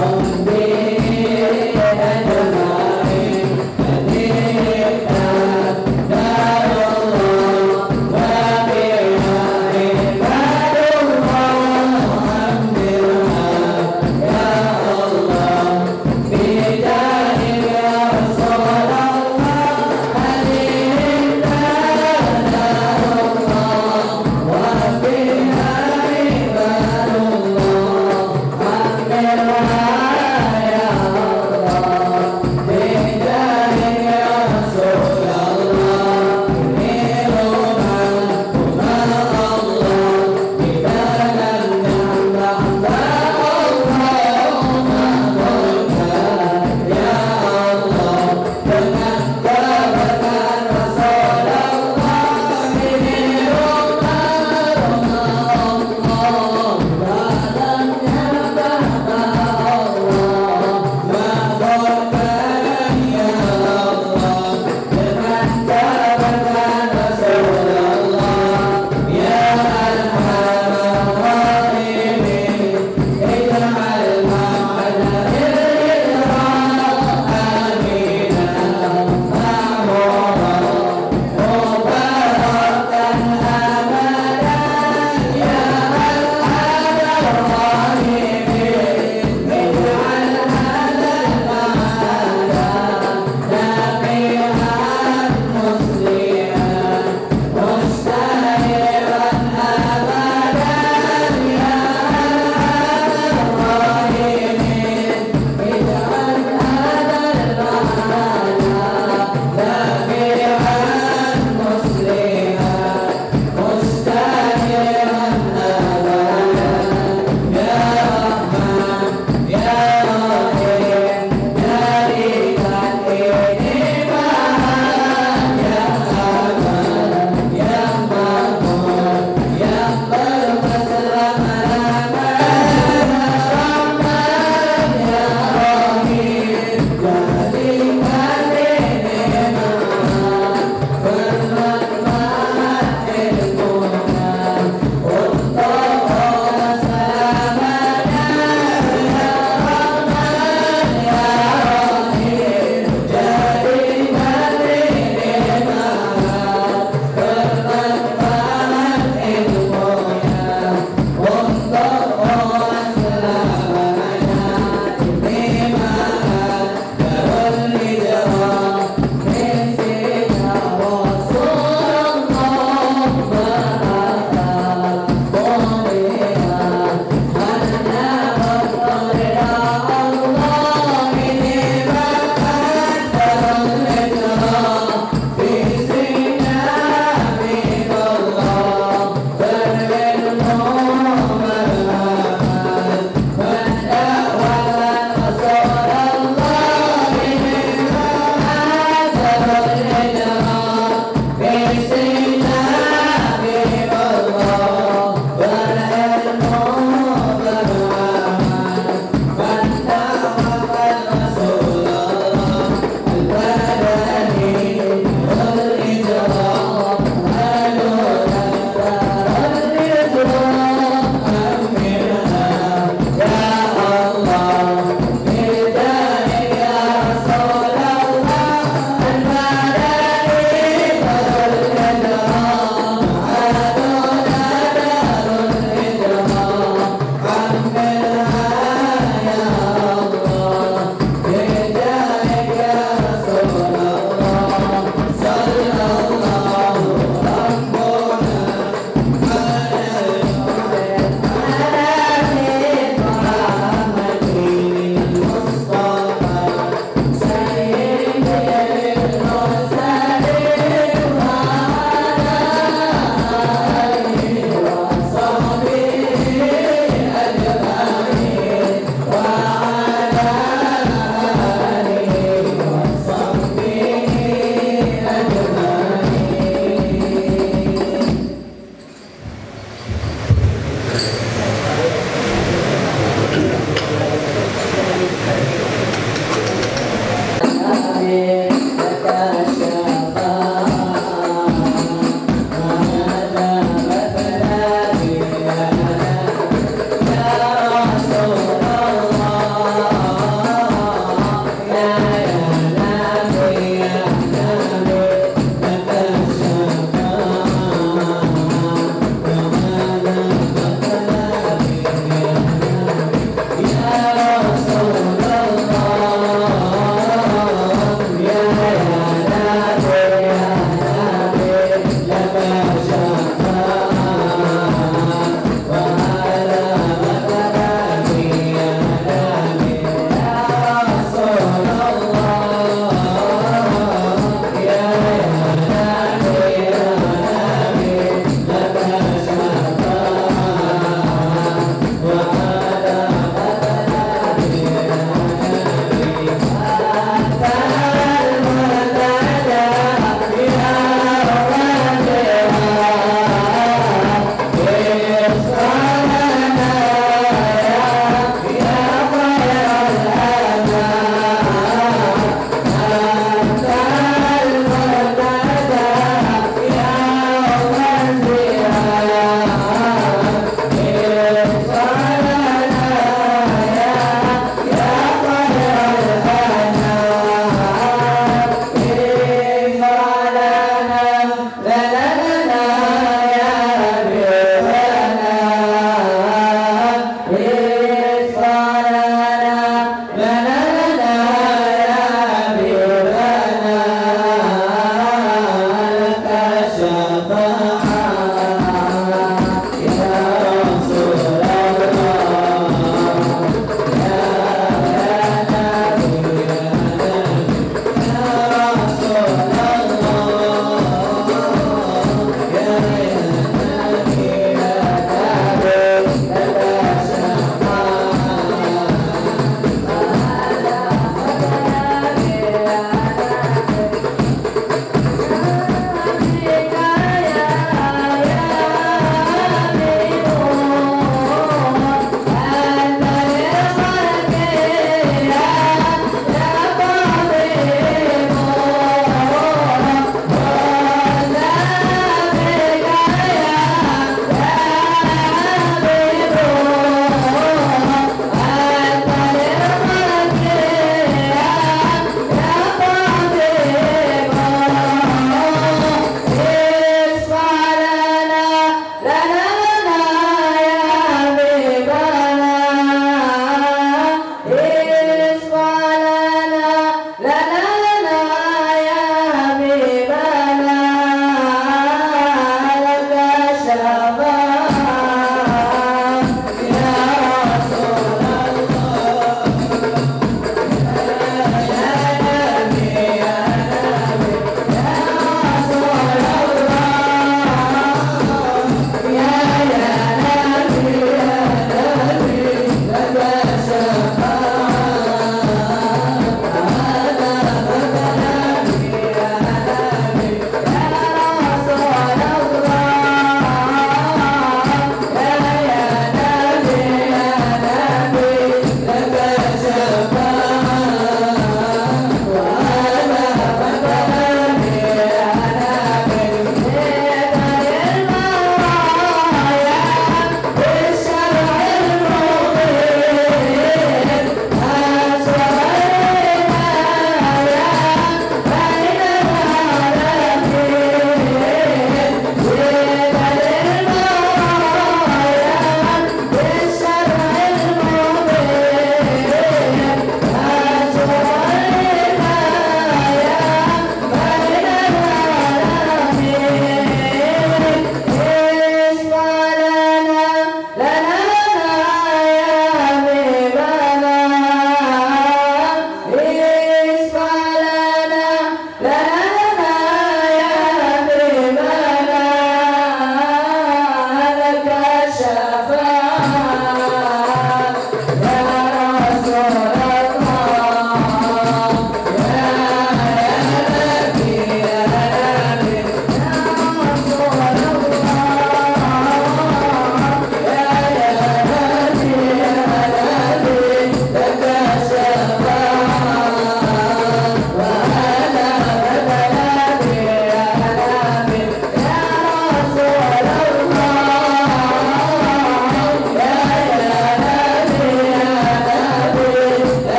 Someday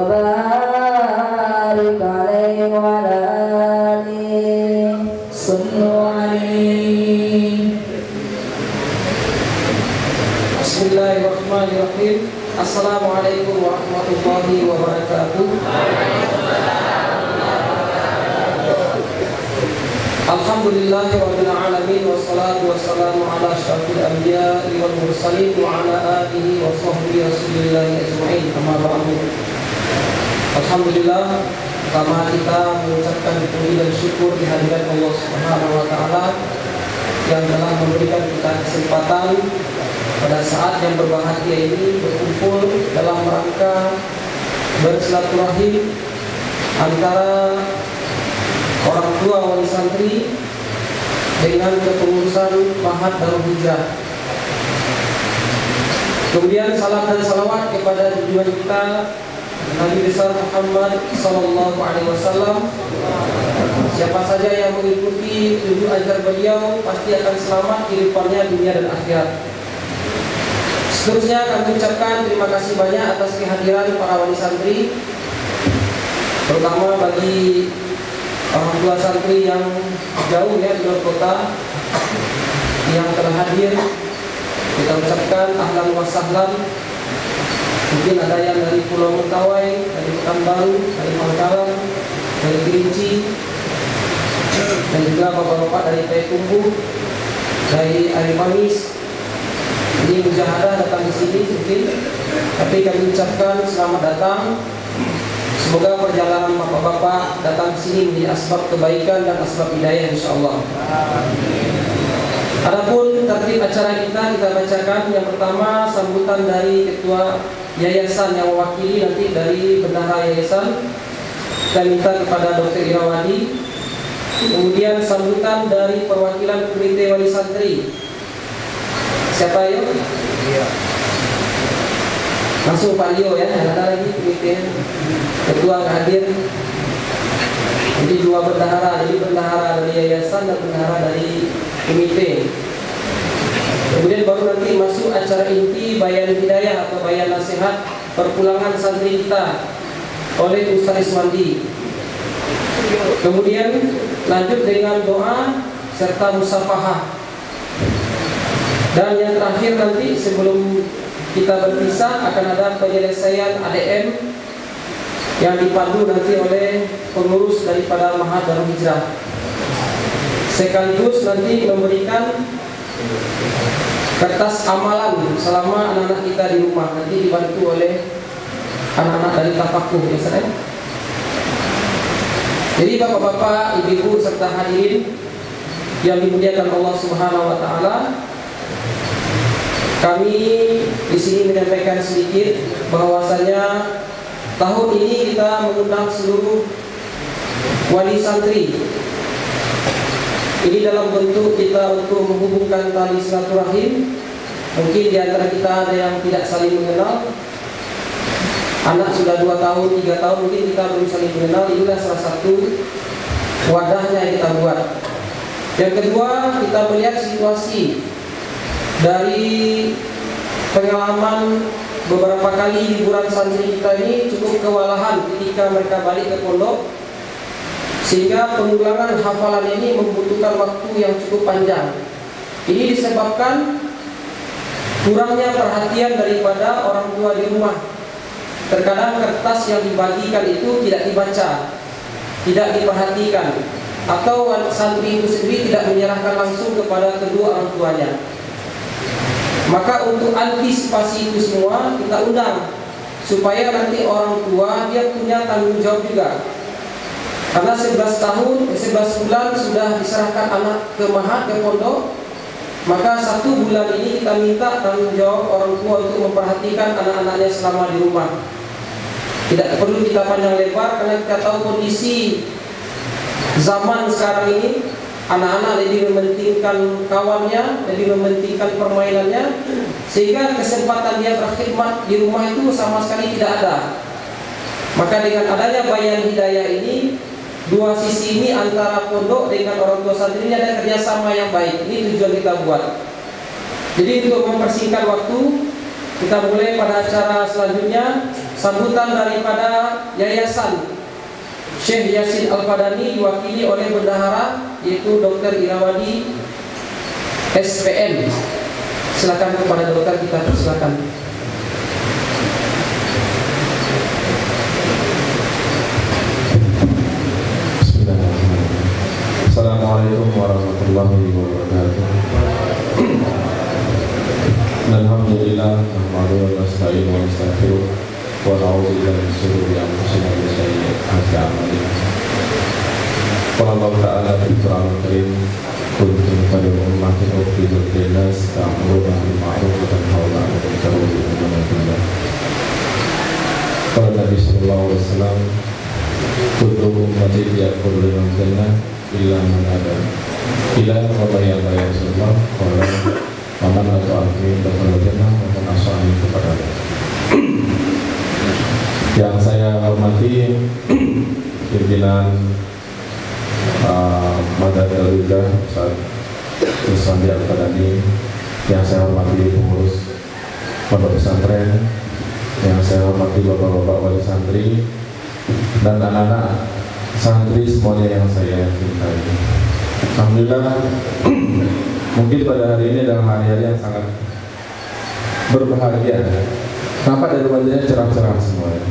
barik alaihi wa ala alihi sallu alaihi. Bismillahirrahmanirrahim. Assalamualaikum warahmatullahi wabarakatuh. Alhamdulillahirabbil alamin wassalatu wassalamu ala asyrafil anbiya'i wal mursalin wa ala alihi wa sahbihi rasulillahi ajma'in. Amma ba'du. Alhamdulillah, pertama kita mengucapkan puji dan syukur di hadirat Allah Subhanahu wa taala yang telah memberikan kita kesempatan pada saat yang berbahagia ini berkumpul dalam rangka bersilaturahim antara orang tua wali santri dengan kepengurusan Mahat Darul Hijrah. Kemudian salam dan salawat kepada junjungan kita Nabi besar Muhammad sallallahu alaihi wasallam. Siapa saja yang mengikuti tunjuk ajar beliau pasti akan selamat kehidupannya dunia dan akhirat. Seterusnya kami ucapkan terima kasih banyak atas kehadiran para wali santri, terutama bagi orang tua santri yang jauh ya di luar kota yang telah hadir. Kita ucapkan ahlan wa sahlan. Mungkin ada yang dari Pulau Mentawai, dari Pekanbaru, dari Pangkalan, dari Kerinci, dan juga bapak-bapak dari Payakumbuh, dari Arimanis. Ini mujahadah datang di sini mungkin, tapi kami ucapkan selamat datang. Semoga perjalanan bapak-bapak datang ke sini menjadi asbab kebaikan dan asbab hidayah insyaallah. Adapun tertib acara kita bacakan. Yang pertama sambutan dari ketua yayasan yang mewakili nanti dari bendahara yayasan. Kita minta kepada Dr. Irawadi. Kemudian sambutan dari perwakilan komite wali santri. Siapa ya? Langsung Pak Lio ya, ada lagi komite ketua hadir. Jadi dua bendahara, jadi bendahara dari yayasan dan bendahara dari komite. Kemudian baru nanti masuk acara inti bayan hidayah atau bayan nasihat perpulangan santri kita oleh Ustaz Iswandi. Kemudian lanjut dengan doa serta musafahah. Dan yang terakhir nanti sebelum kita berpisah akan ada penyelesaian ADM yang dipandu nanti oleh pengurus daripada Mahat Darul Hijrah. Sekaligus nanti memberikan kertas amalan selama anak-anak kita di rumah, nanti dibantu oleh anak-anak dari Tafakuh ya saya. Jadi bapak-bapak, ibu-ibu serta hadirin yang dimuliakan Allah Subhanahu wa taala, kami di sini menyampaikan sedikit bahwasanya tahun ini kita mengundang seluruh wali santri. Ini dalam bentuk kita untuk menghubungkan tali silaturahim. Mungkin di antara kita ada yang tidak saling mengenal. Anak sudah 2 tahun, 3 tahun mungkin kita belum saling mengenal. Inilah salah satu wadahnya yang kita buat. Yang kedua, kita melihat situasi dari pengalaman beberapa kali liburan santri kita ini cukup kewalahan ketika mereka balik ke pondok, sehingga pengulangan hafalan ini membutuhkan waktu yang cukup panjang. Ini disebabkan kurangnya perhatian daripada orang tua di rumah. Terkadang kertas yang dibagikan itu tidak dibaca, tidak diperhatikan, atau santri itu sendiri tidak menyerahkan langsung kepada kedua orang tuanya. Maka untuk antisipasi itu semua kita undang supaya nanti orang tua dia punya tanggung jawab juga. Karena 11 bulan sudah diserahkan anak ke Mahat, ke pondok, maka 1 bulan ini kita minta tanggung jawab orang tua untuk memperhatikan anak-anaknya selama di rumah. Tidak perlu kita panjang lebar karena kita tahu kondisi zaman sekarang ini. Anak-anak lebih mementingkan kawannya, lebih mementingkan permainannya, sehingga kesempatan dia berkhidmat di rumah itu sama sekali tidak ada. Maka dengan adanya bayan hidayah ini, dua sisi ini antara pondok dengan orang tua santri ini ada kerjasama yang baik. Ini tujuan kita buat. Jadi untuk mempersingkat waktu, kita mulai pada acara selanjutnya. sambutan daripada Yayasan Syekh Yasin Al-Fadani diwakili oleh bendahara yaitu Dr. Irawadi SPM. Silakan kepada dokter, kita silakan. Assalamualaikum warahmatullahi wabarakatuh. Alhamdulillah, nahmaduhu wa nasta'inuhu wa nastaghfiruh wa na'udzu billahi min shururi anfusina wa min sayyi'ati a'malina. Qala Allah ta'ala fil Qur'anil Karim, kuntum khayra ummatin ukhrijat lin-nas ta'muruna bil ma'ruf wa tanhauna 'anil munkar wa tu'minuna billah. Qala Nabi sallallahu alaihi wasallam, kullu ummatin ya'kuluna al-jannah illa man ada ila wa bayan Rasulullah qala man atau akhir dakhala jannah wa man asani kepada yang saya hormati pimpinan Madad Al-Huda Ustaz Rusandi Al-Fadani, yang saya hormati pengurus pondok pesantren, yang saya hormati bapak-bapak wali santri dan anak-anak santri semuanya yang saya cintai. Alhamdulillah, mungkin pada hari ini adalah hari-hari yang sangat berbahagia. Nampak dari wajahnya cerah-cerah semuanya.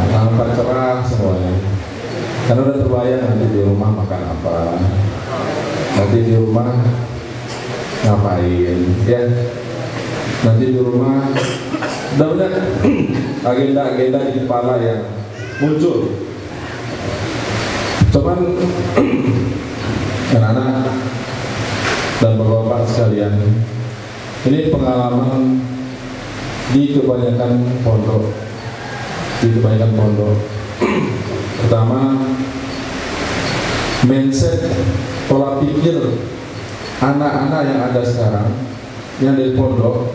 Nampak cerah semuanya. Karena udah terbayang nanti di rumah makan apa, nanti di rumah ngapain, ya. Nanti di rumah udah banyak agenda-agenda di kepala yang muncul. Cuman anak-anak dan bapak-bapak sekalian, ini pengalaman di kebanyakan pondok. Pertama, mindset pola pikir anak-anak yang ada sekarang yang dari pondok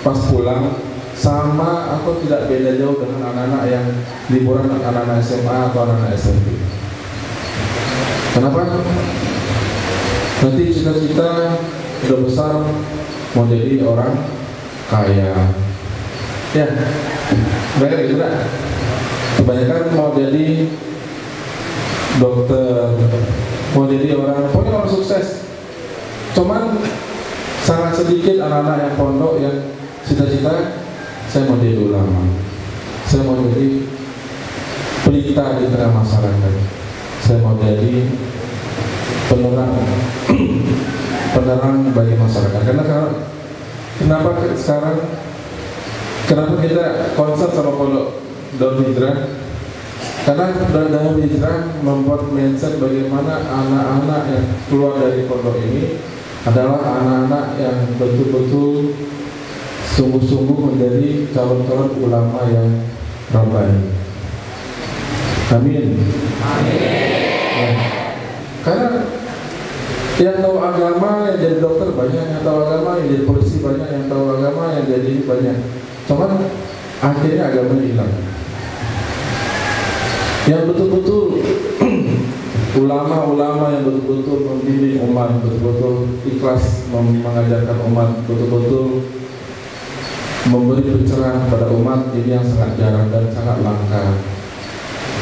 pas pulang sama atau tidak beda jauh dengan anak-anak yang liburan, anak-anak SMA atau anak-anak SMP. Kenapa? Nanti cita-cita udah besar mau jadi orang kaya, ya, mereka gitu kan? Kebanyakan mau jadi dokter, mau jadi pokoknya orang sukses. Cuman sangat sedikit anak-anak yang pondok yang cita-cita saya mau jadi ulama, saya mau jadi pelita di tengah masyarakat, saya mau jadi penerang bagi masyarakat. Kenapa kita concern sama pondok Darul Hijrah? Karena Darul Hijrah membuat mindset bagaimana anak-anak yang keluar dari pondok ini adalah anak-anak yang betul-betul sungguh-sungguh menjadi calon-calon ulama yang rabbani. Amin. Ya. Karena yang tahu agama yang jadi dokter banyak, yang tahu agama yang jadi polisi banyak, yang tahu agama yang jadi banyak. Cuman akhirnya agamanya hilang. Yang betul-betul ulama-ulama yang betul-betul membimbing umat, betul-betul ikhlas mengajarkan umat, betul-betul memberi pencerahan pada umat, ini yang sangat jarang dan sangat langka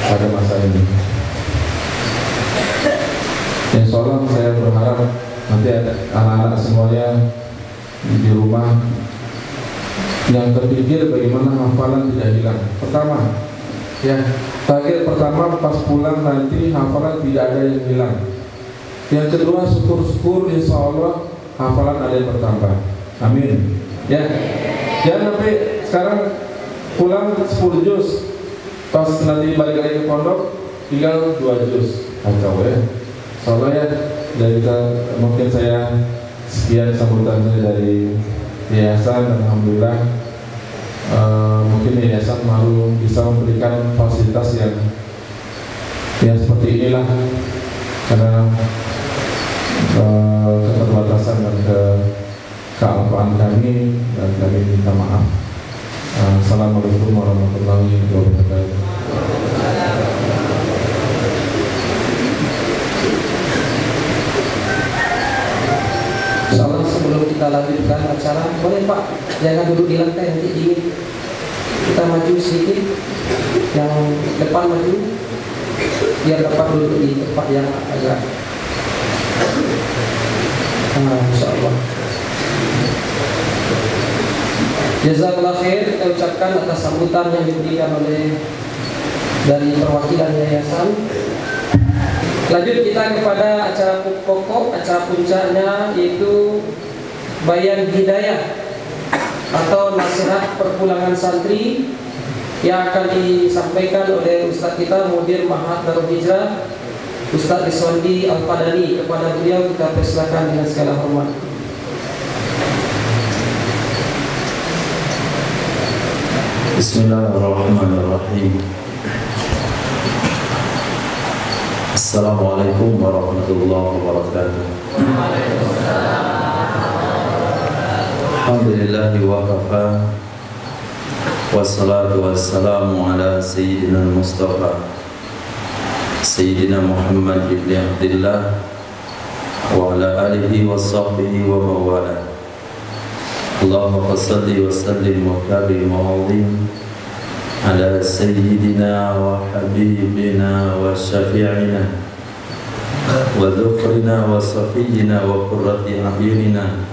pada masa ini. Insya Allah saya berharap nanti anak-anak semuanya di rumah yang terpikir bagaimana hafalan tidak hilang. Pertama, ya, target pertama pas pulang nanti hafalan tidak ada yang hilang. Yang kedua, syukur-syukur insya Allah hafalan ada yang bertambah. Amin. Ya, jangan sampai sekarang pulang 10 juz, pas nanti balik lagi ke pondok tinggal 2 juz. Kacau ya. Soalnya ya, dari kita mungkin saya sekian sambutan saya dari yayasan, dan alhamdulillah mungkin yayasan baru bisa memberikan fasilitas yang seperti inilah, karena keterbatasan dan kealpaan kami, dan kami minta maaf. Assalamualaikum warahmatullahi wabarakatuh. Sebelum kita lanjutkan acara, boleh Pak, jangan duduk di lantai, nanti dingin. Kita Kita maju sedikit, yang depan maju, biar dapat duduk di tempat yang agak. Insya Allah. Jazakallah khair, kita ucapkan atas sambutan yang diberikan oleh dari perwakilan yayasan. Lanjut kita kepada acara pokok, acara puncaknya, yaitu Bayan Hidayah atau nasihat perpulangan santri yang akan disampaikan oleh Ustaz kita Mudir Ma'had Darul Hijrah, Ustaz Iswandi Al-Padani. Kepada beliau kita persilakan dengan segala hormat. Bismillahirrahmanirrahim. Assalamualaikum warahmatullahi wabarakatuh. Alhamdulillahi wa kafa, wassalatu wassalamu ala sayyidina Mustafa Sayyidina Muhammad ibn Abdillah wa ala alihi wa sahbihi wa mawala. Allahumma salli wa sallim wa karim wa azim ala sayyidina wa habibina wa syafi'ina wa dhukrina wa safiyina wa qurrati a'yunina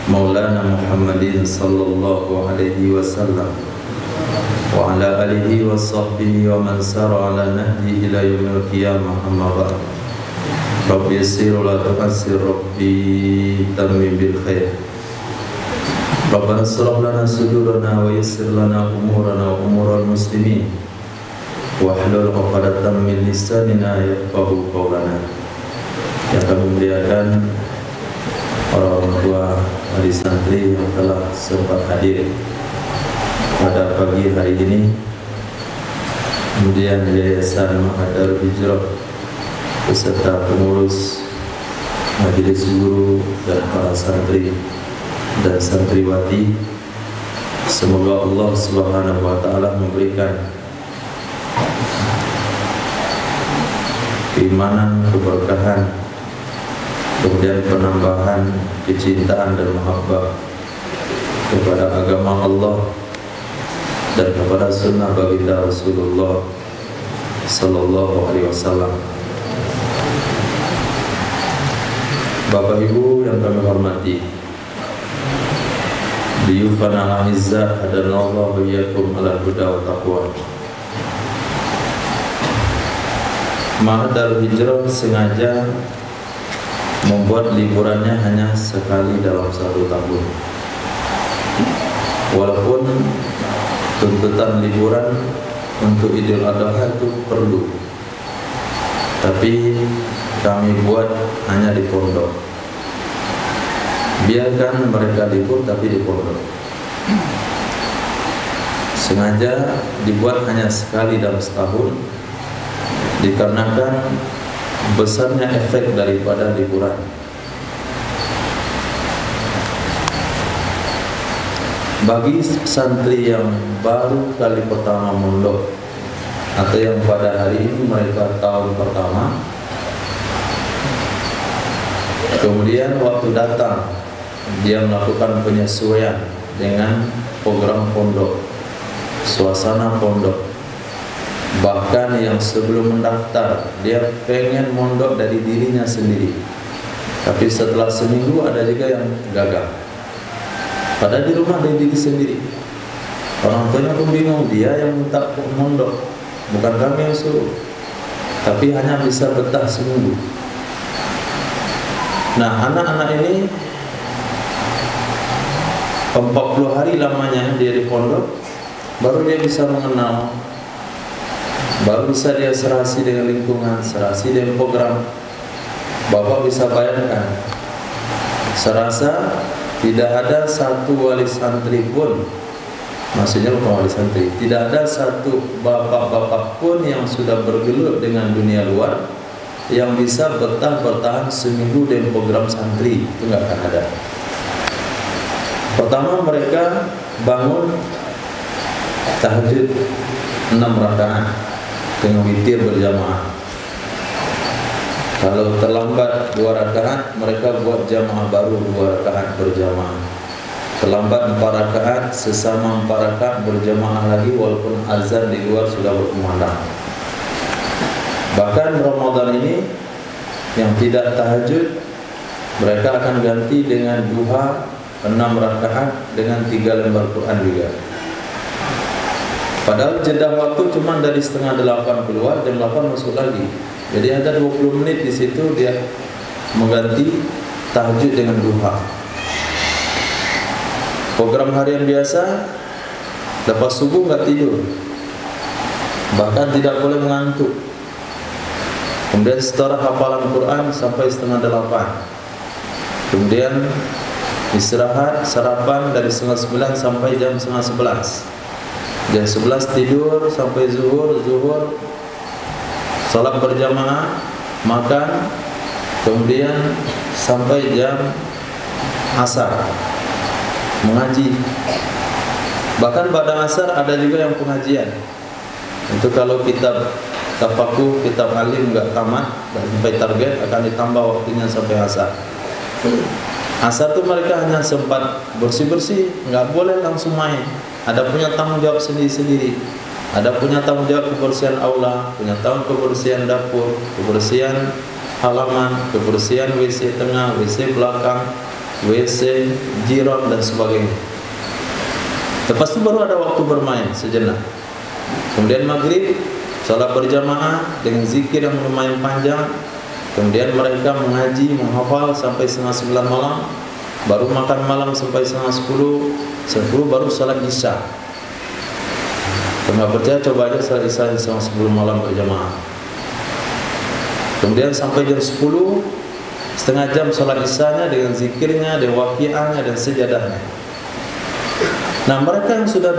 Maulana Muhammadin sallallahu alaihi wasallam wa ala alihi wa sahbihi wa man sara ala nahdi ila yaumil qiyamah. Amma ba'd. Rabbi yassir wa la tu'assir, Rabbi tammim bil khair. Rabbana shrah lana sudurana wa yassir lana umurana wa umural muslimin wa hlul 'uqdatam min lisanina yafqahu qawlana. Yang kami muliakan orang tua wali santri yang telah sempat hadir pada pagi hari ini, kemudian Yayasan Ma'had Darul Hijrah beserta pengurus, majelis guru dan para santri dan santriwati. Semoga Allah Subhanahu wa taala memberikan keimanan, keberkahan, kemudian penambahan kecintaan dan mahabbah kepada agama Allah dan kepada sunnah baginda Rasulullah sallallahu alaihi wasallam. Bapak Ibu yang kami hormati, diyufana al-izzah hadanallahu wa iyyakum ala huda wa taqwa. Ma'had Darul Hijrah sengaja membuat liburannya hanya sekali dalam 1 tahun. Walaupun tuntutan liburan untuk Idul Adha itu perlu, tapi kami buat hanya di pondok. Biarkan mereka libur tapi di pondok. Sengaja dibuat hanya sekali dalam setahun, dikarenakan besarnya efek daripada liburan. Bagi santri yang baru kali pertama mondok atau yang pada hari ini mereka tahun pertama, kemudian waktu datang dia melakukan penyesuaian dengan program pondok, suasana pondok. Bahkan yang sebelum mendaftar dia pengen mondok dari dirinya sendiri, tapi setelah seminggu ada juga yang gagal. Padahal di rumah dari diri sendiri. Orang tuanya pun bingung, dia yang minta mondok, bukan kami yang suruh. Tapi hanya bisa betah seminggu. Nah, anak-anak ini 40 hari lamanya dia di pondok, baru dia bisa mengenal, baru bisa dia serasi dengan lingkungan, serasi dengan program. Bapak bisa bayangkan, serasa tidak ada satu wali santri pun, maksudnya bukan wali santri, tidak ada satu bapak-bapak pun yang sudah bergelut dengan dunia luar yang bisa bertahan seminggu dengan program santri. Itu nggak akan ada. Pertama mereka bangun tahajud 6 rakaat dengan witir berjamaah. Kalau terlambat 2 rakaat, mereka buat jamaah baru 2 rakaat berjamaah. terlambat 4 rakaat, sesama 4 rakaat berjamaah lagi walaupun azan di luar sudah berkumandang. Bahkan Ramadan ini yang tidak tahajud, mereka akan ganti dengan duha 6 rakaat dengan 3 lembar Quran juga. Padahal jeda waktu cuma dari setengah 8 keluar, jam 8 masuk lagi. Jadi ada 20 menit di situ dia mengganti tahajud dengan duha. Program harian biasa, lepas subuh nggak tidur, bahkan tidak boleh mengantuk. Kemudian setelah hafalan Quran sampai setengah 8. Kemudian istirahat, sarapan dari setengah 9 sampai jam setengah 11. Jam 11 tidur sampai zuhur, salat berjamaah, makan, kemudian sampai jam asar mengaji. Bahkan pada asar ada juga yang pengajian. Itu kalau kitab tafakuh, kitab alim nggak tamat dan sampai target akan ditambah waktunya sampai asar. Asar itu mereka hanya sempat bersih-bersih, nggak boleh langsung main. Ada punya tanggung jawab sendiri-sendiri. Ada punya tanggung jawab kebersihan aula, punya tanggung kebersihan dapur, kebersihan halaman, kebersihan WC tengah, WC belakang, WC jiron dan sebagainya. Lepas itu baru ada waktu bermain sejenak. Kemudian maghrib, salat berjamaah dengan zikir yang lumayan panjang. Kemudian mereka mengaji, menghafal sampai setengah 9 malam. Baru makan malam sampai setengah 10 baru salat isya. Kalau nggak percaya coba aja salat isya setengah 10 malam berjamaah. Kemudian sampai jam 10, setengah jam salat isyanya dengan zikirnya, dengan waqiahnya dan sejadahnya. Nah, mereka yang sudah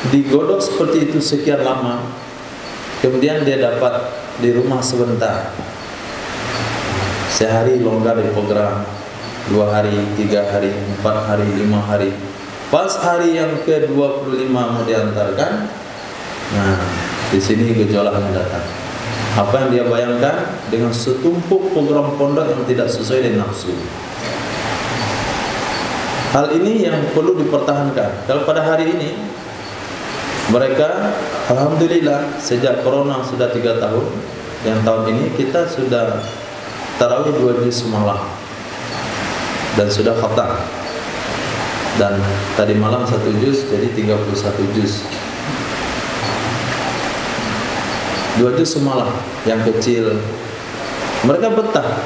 digodok seperti itu sekian lama, kemudian dia dapat di rumah sebentar. Sehari longgar di program, 2 hari, 3 hari, 4 hari, 5 hari. Pas hari yang ke-25 mau diantarkan, nah di sini gejolaknya datang. Apa yang dia bayangkan dengan setumpuk program pondok yang tidak sesuai dengan nafsu. Hal ini yang perlu dipertahankan. Kalau pada hari ini mereka, alhamdulillah sejak corona sudah 3 tahun, yang tahun ini kita sudah tarawih 2 juz semalam dan sudah khatam, dan tadi malam 1 juz, jadi 31 juz. 2 juz semalam yang kecil. Mereka betah.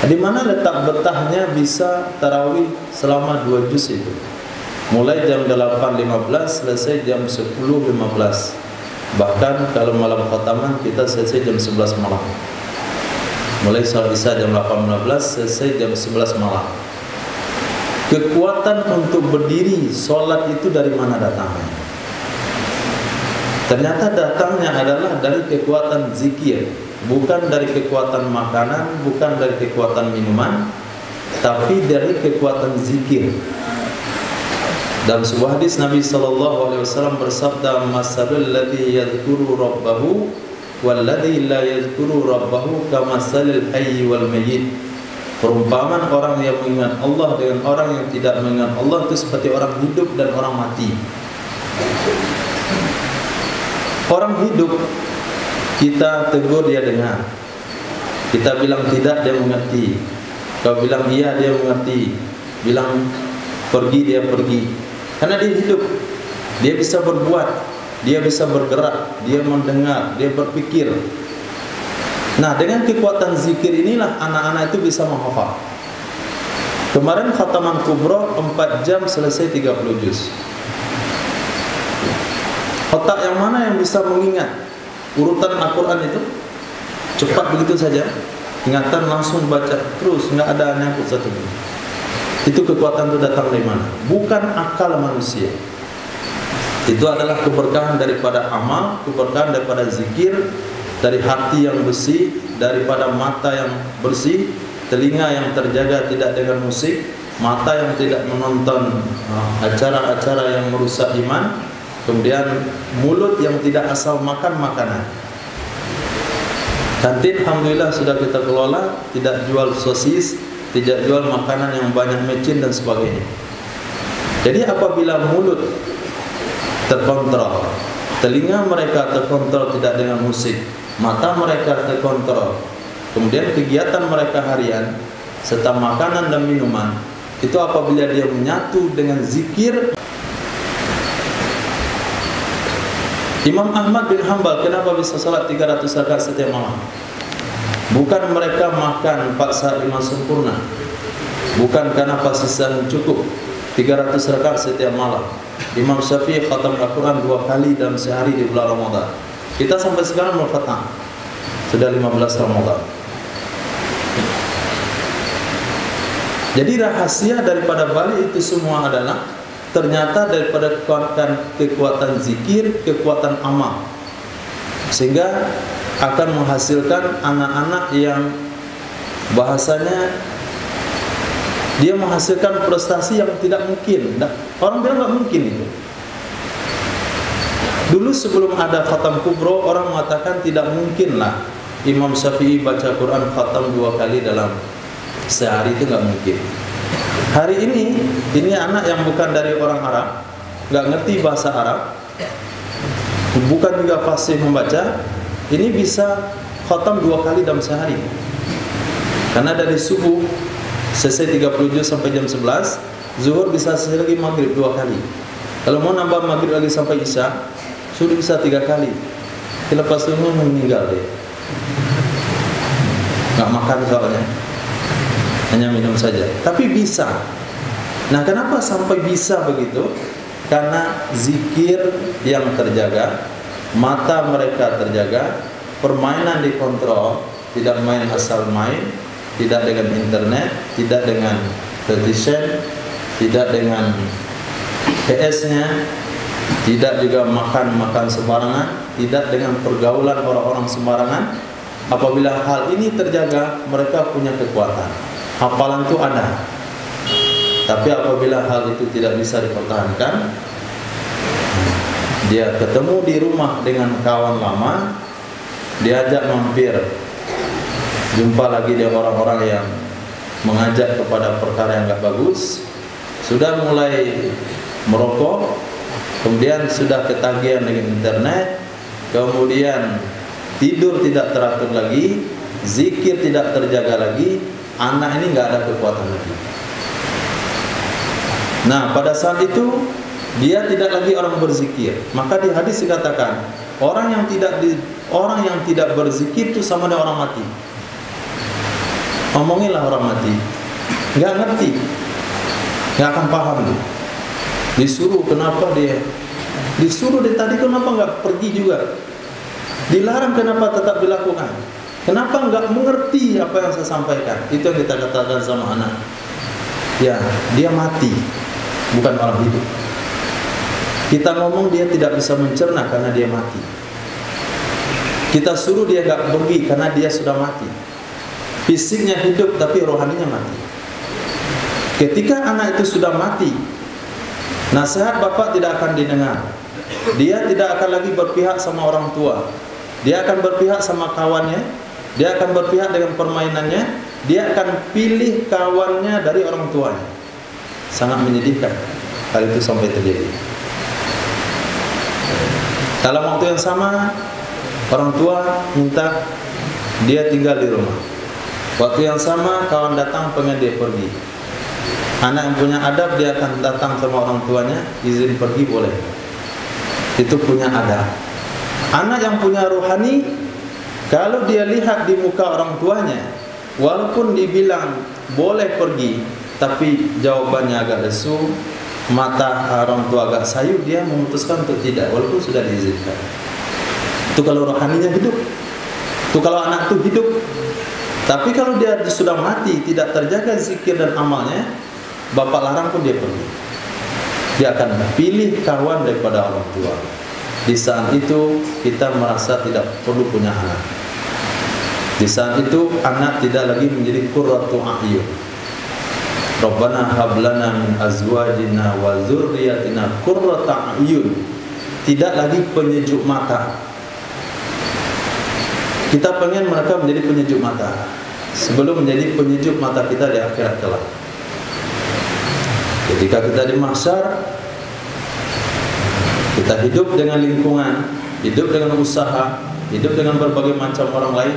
Di mana letak betahnya bisa tarawih selama 2 juz itu? Mulai jam 8.15 selesai jam 10.15. Bahkan kalau malam khataman kita selesai jam 11 malam. Mulai salat isya jam 8.15 selesai jam 11 malam. Kekuatan untuk berdiri sholat itu dari mana datangnya? Ternyata datangnya adalah dari kekuatan zikir, bukan dari kekuatan makanan, bukan dari kekuatan minuman, tapi dari kekuatan zikir. Dalam sebuah hadis Nabi SAW bersabda, "Masalul ladzi yadhkuru rabbahu walladzi la yadhkuru rabbahu kamasalil hayy wal mayyit." Perumpamaan orang yang mengingat Allah dengan orang yang tidak mengingat Allah itu seperti orang hidup dan orang mati. Orang hidup kita tegur dia dengar, kita bilang tidak dia mengerti, kau bilang iya dia mengerti, bilang pergi dia pergi, karena dia hidup, dia bisa berbuat, dia bisa bergerak, dia mendengar, dia berpikir. Nah, dengan kekuatan zikir inilah anak-anak itu bisa menghafal. Kemarin khataman kubra 4 jam selesai 30 juz. Otak yang mana yang bisa mengingat urutan Al-Quran itu? Cepat begitu saja, ingatan langsung baca terus, nggak ada nyangkut satu pun. Itu kekuatan itu datang dari mana? Bukan akal manusia. Itu adalah keberkahan daripada amal, keberkahan daripada zikir, dari hati yang bersih, daripada mata yang bersih, telinga yang terjaga tidak dengan musik, mata yang tidak menonton acara-acara yang merusak iman, kemudian mulut yang tidak asal makan makanan. Kantin alhamdulillah sudah kita kelola, tidak jual sosis, tidak jual makanan yang banyak mecin dan sebagainya. Jadi apabila mulut terkontrol, telinga mereka terkontrol tidak dengan musik, mata mereka terkontrol, kemudian kegiatan mereka harian serta makanan dan minuman, itu apabila dia menyatu dengan zikir. Imam Ahmad bin Hanbal kenapa bisa salat 300 rakaat setiap malam? Bukan mereka makan 4 saat 5 sempurna, bukan karena pasisan cukup 300 rakaat setiap malam. Imam Syafi'i khatam Al-Quran 2 kali dalam sehari di bulan Ramadan. Kita sampai sekarang mau khatam, sudah 15 Ramadan. Jadi rahasia daripada balik itu semua adalah ternyata daripada kekuatan zikir, kekuatan amal, sehingga akan menghasilkan anak-anak yang bahasanya dia menghasilkan prestasi yang tidak mungkin. Orang bilang nggak mungkin itu. Dulu sebelum ada khatam kubro, orang mengatakan tidak mungkin lah Imam Syafi'i baca Quran khatam 2 kali dalam sehari, itu nggak mungkin. Hari ini anak yang bukan dari orang Arab, nggak ngerti bahasa Arab, bukan juga fasih membaca, ini bisa khatam 2 kali dalam sehari. Karena dari subuh selesai 30 juz sampai jam 11, zuhur bisa selesai lagi maghrib 2 kali. Kalau mau nambah maghrib lagi sampai isya, sudah bisa 3 kali. Lepas itu meninggal dia. Nggak makan soalnya, hanya minum saja. Tapi bisa. Nah, kenapa sampai bisa begitu? Karena zikir yang terjaga, mata mereka terjaga, permainan dikontrol, tidak main asal main, tidak dengan internet, tidak dengan television, tidak dengan PS-nya, tidak juga makan sembarangan, tidak dengan pergaulan orang-orang sembarangan. Apabila hal ini terjaga, mereka punya kekuatan. Hafalan itu ada. Tapi apabila hal itu tidak bisa dipertahankan, dia ketemu di rumah dengan kawan lama, diajak mampir, jumpa lagi dia orang-orang yang mengajak kepada perkara yang enggak bagus, sudah mulai merokok, kemudian sudah ketagihan dengan internet, kemudian tidur tidak teratur lagi, zikir tidak terjaga lagi, anak ini enggak ada kekuatan lagi. Nah, pada saat itu dia tidak lagi orang berzikir. Maka di hadis dikatakan, orang yang tidak berzikir itu sama dengan orang mati. Omongilah orang mati, nggak ngerti, nggak akan paham dia. Disuruh kenapa dia? Disuruh dari tadi kenapa nggak pergi juga? Dilarang kenapa tetap dilakukan? Kenapa nggak mengerti apa yang saya sampaikan? Itu yang kita katakan sama anak. Ya, dia mati, bukan orang hidup. Kita ngomong dia tidak bisa mencerna karena dia mati. Kita suruh dia nggak pergi karena dia sudah mati. Fisiknya hidup tapi rohaninya mati. Ketika anak itu sudah mati, nasihat bapak tidak akan didengar. Dia tidak akan lagi berpihak sama orang tua. Dia akan berpihak sama kawannya. Dia akan berpihak dengan permainannya. Dia akan pilih kawannya dari orang tuanya. Sangat menyedihkan hal itu sampai terjadi. Dalam waktu yang sama, orang tua minta dia tinggal di rumah. Waktu yang sama kawan datang pengen dia pergi. Anak yang punya adab dia akan datang sama orang tuanya, izin pergi boleh. Itu punya adab. Anak yang punya rohani, kalau dia lihat di muka orang tuanya, walaupun dibilang boleh pergi, tapi jawabannya agak lesu, mata orang tua agak sayu, dia memutuskan untuk tidak, walaupun sudah diizinkan. Itu kalau rohaninya hidup. Itu kalau anak itu hidup. Tapi kalau dia sudah mati, tidak terjaga zikir dan amalnya, bapak larang pun dia pergi. Dia akan pilih kawan daripada orang tua. Di saat itu kita merasa tidak perlu punya anak. Di saat itu anak tidak lagi menjadi qurratu a'yun. Rabbana hab lana min azwajina wa dzurriyyatina qurrata a'yun. Tidak lagi penyejuk mata. Kita pengen mereka menjadi penyejuk mata sebelum menjadi penyejuk mata kita di akhirat kelak. Ketika kita di mahsyar, kita hidup dengan lingkungan, hidup dengan usaha, hidup dengan berbagai macam orang lain.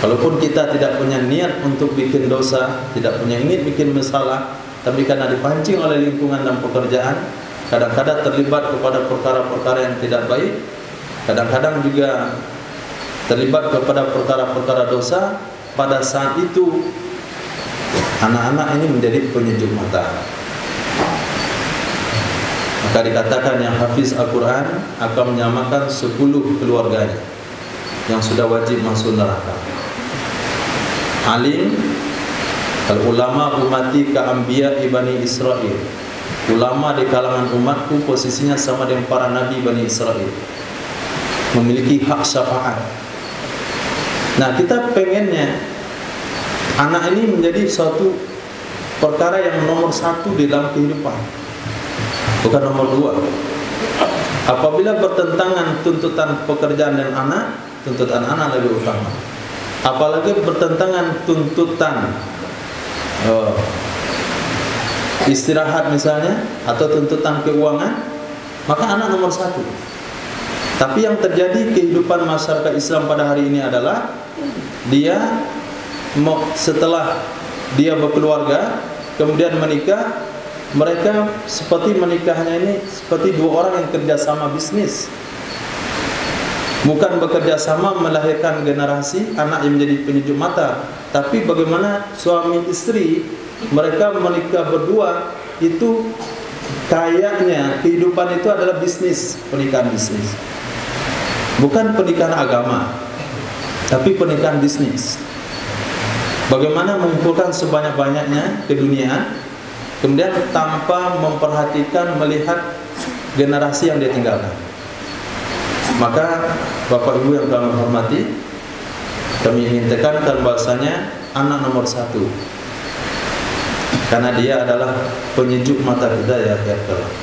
Walaupun kita tidak punya niat untuk bikin dosa, tidak punya ingin bikin masalah, tapi karena dipancing oleh lingkungan dan pekerjaan, kadang-kadang terlibat kepada perkara-perkara yang tidak baik, kadang-kadang juga terlibat kepada perkara-perkara dosa. Pada saat itu anak-anak ini menjadi penyejuk mata. Maka dikatakan yang hafiz Al-Quran akan menyamakan 10 keluarganya yang sudah wajib masuk neraka. Alim, al-ulama ummati ka-anbiya Bani Israel. Ulama di kalangan umatku posisinya sama dengan para nabi Bani Israel, memiliki hak syafaat. Nah, kita pengennya anak ini menjadi suatu perkara yang nomor 1 di dalam kehidupan, bukan nomor 2. Apabila bertentangan tuntutan pekerjaan dan anak, tuntutan anak lebih utama. Apalagi bertentangan tuntutan istirahat misalnya, atau tuntutan keuangan, maka anak nomor 1. Tapi yang terjadi kehidupan masyarakat Islam pada hari ini adalah dia setelah dia berkeluarga kemudian menikah, mereka seperti menikahnya ini seperti 2 orang yang kerjasama bisnis, bukan bekerja sama melahirkan generasi anak yang menjadi penyejuk mata, tapi bagaimana suami istri mereka menikah berdua itu kayaknya kehidupan itu adalah bisnis, pernikahan bisnis, bukan pernikahan agama, tapi pernikahan bisnis. Bagaimana mengumpulkan sebanyak-banyaknya keduniaan, kemudian tanpa memperhatikan melihat generasi yang dia tinggalkan. Maka Bapak Ibu yang kami hormati, kami ingin tekankan bahasanya anak nomor 1, karena dia adalah penyejuk mata kita ya akhirat kelak.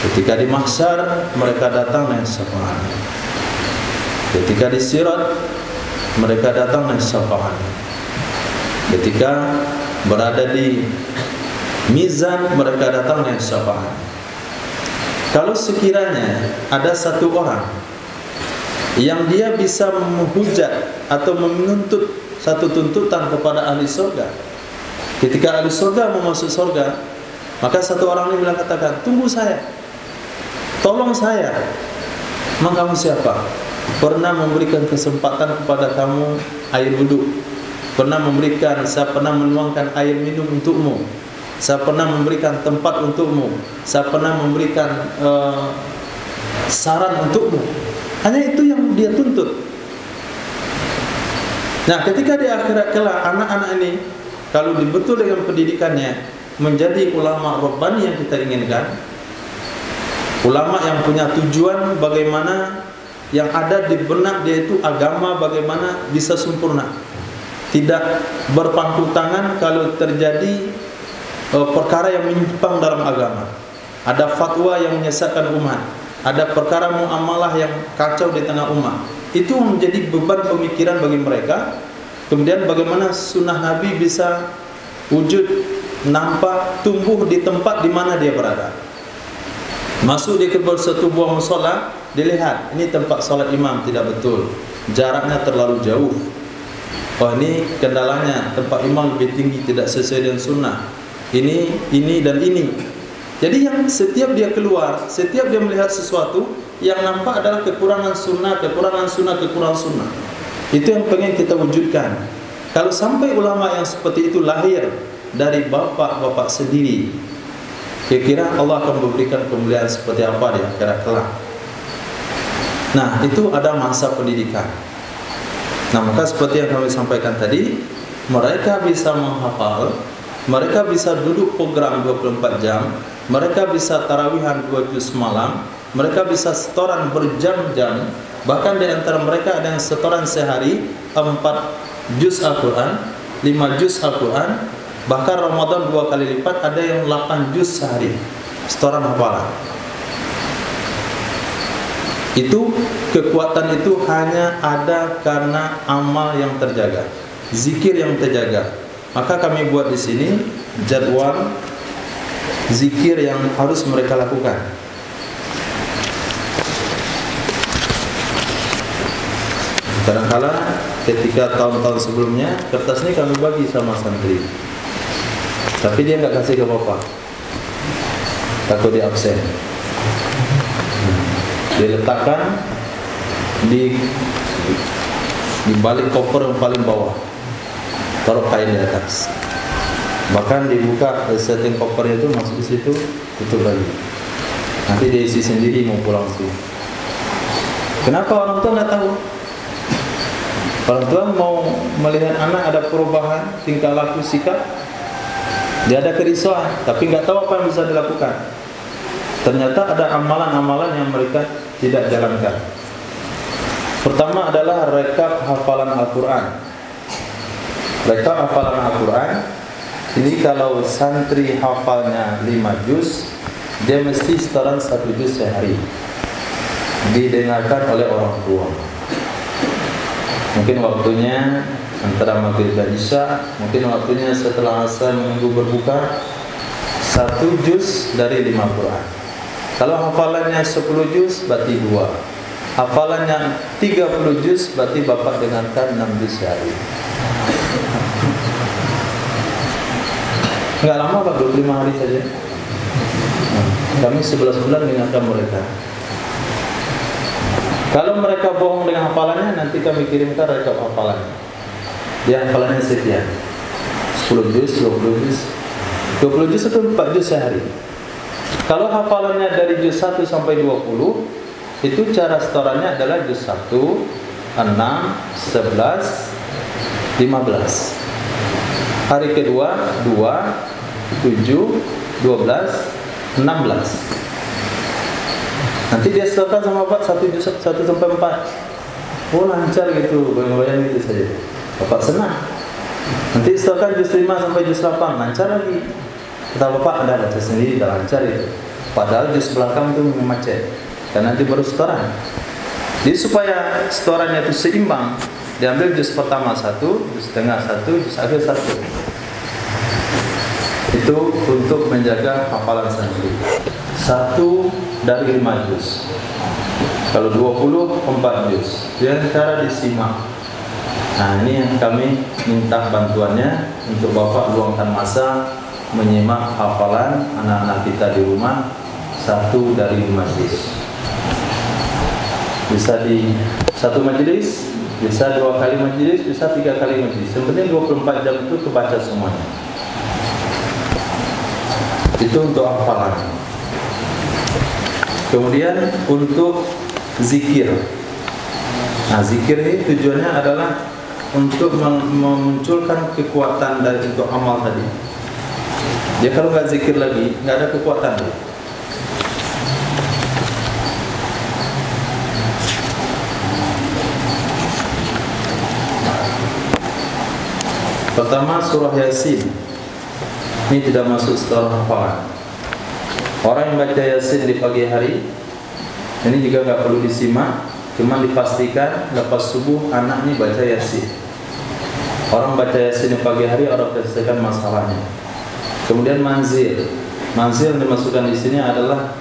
Ketika di mahsyar mereka datang dengan syafaat. Ketika di sirat mereka datang dengan syafaat. Ketika berada di mizan mereka datang dengan syafaat. Kalau sekiranya ada satu orang yang dia bisa menghujat atau menuntut satu tuntutan kepada ahli surga, ketika ahli surga mau masuk surga, maka satu orang ini bilang katakan, tunggu saya, tolong saya. Emang kamu siapa? Pernah memberikan kesempatan kepada kamu air wudhu, pernah memberikan, saya pernah menuangkan air minum untukmu, saya pernah memberikan tempat untukmu, saya pernah memberikan saran untukmu. Hanya itu yang dia tuntut. Nah, ketika di akhirat kelak anak-anak ini kalau dibetul dengan pendidikannya menjadi ulama rabbani yang kita inginkan, ulama yang punya tujuan bagaimana yang ada di benak dia itu agama bagaimana bisa sempurna, tidak berpangku tangan kalau terjadi perkara yang menyimpang dalam agama, ada fatwa yang menyesatkan umat, ada perkara muamalah yang kacau di tengah umat. Itu menjadi beban pemikiran bagi mereka. Kemudian bagaimana sunnah Nabi bisa wujud, nampak, tumbuh di tempat di mana dia berada. Masuk di satu buah musola, dilihat ini tempat salat imam tidak betul, jaraknya terlalu jauh. Oh, ini kendalanya, tempat imam lebih tinggi, tidak sesuai dengan sunnah. Ini dan ini. Jadi yang setiap dia keluar, setiap dia melihat sesuatu yang nampak adalah kekurangan sunnah, kekurangan sunnah, kekurangan sunnah. Itu yang pengen kita wujudkan. Kalau sampai ulama yang seperti itu lahir dari bapak-bapak sendiri, kira-kira Allah akan memberikan kemuliaan seperti apa di akhirat kelak. Nah, itu ada masa pendidikan. Nah, maka seperti yang kami sampaikan tadi, mereka bisa menghafal, mereka bisa duduk program 24 jam, mereka bisa tarawihan 2 juz malam, mereka bisa setoran berjam-jam, bahkan di antara mereka ada yang setoran sehari 4 juz Al-Quran, 5 juz Al-Quran, bahkan Ramadan 2 kali lipat, ada yang 8 juz sehari setoran hafalan. Itu kekuatan itu hanya ada karena amal yang terjaga, zikir yang terjaga. maka kami buat di sini jadwal zikir yang harus mereka lakukan. Kadang-kala ketika tahun-tahun sebelumnya kertas ini kami bagi sama santri, tapi dia nggak kasih ke bapak, takut dia absen. Dia letakkan di balik koper yang paling bawah, taruh kain di atas. Bahkan dibuka setting kopernya itu, masuk ke situ, tutup lagi. Nanti dia isi sendiri mau pulang sih. Kenapa orang tua nggak tahu? Orang tua mau melihat anak ada perubahan tingkah laku, sikap, dia ada kerisauan, tapi nggak tahu apa yang bisa dilakukan. Ternyata ada amalan-amalan yang mereka tidak jalankan. Pertama adalah rekap hafalan Al-Quran. Rekap hafalan Al-Quran ini kalau santri hafalnya 5 juz, dia mesti setoran 1 juz sehari, didengarkan oleh orang tua. Mungkin waktunya antara maghrib dan isya, mungkin waktunya setelah asar menunggu berbuka, 1 juz dari 5 Quran. Kalau hafalannya 10 juz berarti 2. Hafalannya 30 juz berarti bapak dengarkan 6 juz sehari. Enggak lama Pak, 25 hari saja. Kami 11 bulan dengarkan mereka. Kalau mereka bohong dengan hafalannya, nanti kami kirimkan rekap hafalannya. Dia hafalannya sekian, 10 juz, 20 juz. 20 juz itu 4 juz sehari. Kalau hafalannya dari juz 1 sampai 20, itu cara setorannya adalah juz 1, 6, 11, 15. Hari kedua 2, 7, 12, 16. Nanti dia setorkan sama Bapak 1 sampai 4. Oh lancar gitu, bayang-bayang gitu saja. Bapak senang. Nanti setorkan juz 5 sampai juz 8, lancar lagi. Kata Bapak, ada baca sendiri, dah lancar itu. Padahal juz belakang itu memacet, karena nanti baru setoran. Jadi supaya setorannya itu seimbang, diambil juz pertama 1, juz tengah 1, juz akhir 1. Itu untuk menjaga hafalan santri. 1 dari 5 juz. Kalau 20, 4 juz. Dengan cara disimak. Nah ini yang kami minta bantuannya, untuk Bapak luangkan masa menyimak hafalan anak-anak kita di rumah, 1 dari 5 juz. Bisa di 1 majelis, bisa 2 kali majelis, bisa 3 kali majelis. Sebenarnya 24 jam itu kebaca semuanya. Itu untuk hafalan. Kemudian untuk zikir. Nah, zikir ini tujuannya adalah untuk memunculkan kekuatan dari untuk amal tadi. Dia kalau nggak zikir lagi, nggak ada kekuatan. Pertama surah Yasin. Ini tidak masuk setoran hafalan. Orang yang baca Yasin di pagi hari, ini juga nggak perlu disimak, cuma dipastikan lepas subuh anak ini baca Yasin. Orang baca Yasin di pagi hari, orang pastikan masalahnya. Kemudian manzil. Manzil yang dimasukkan di sini adalah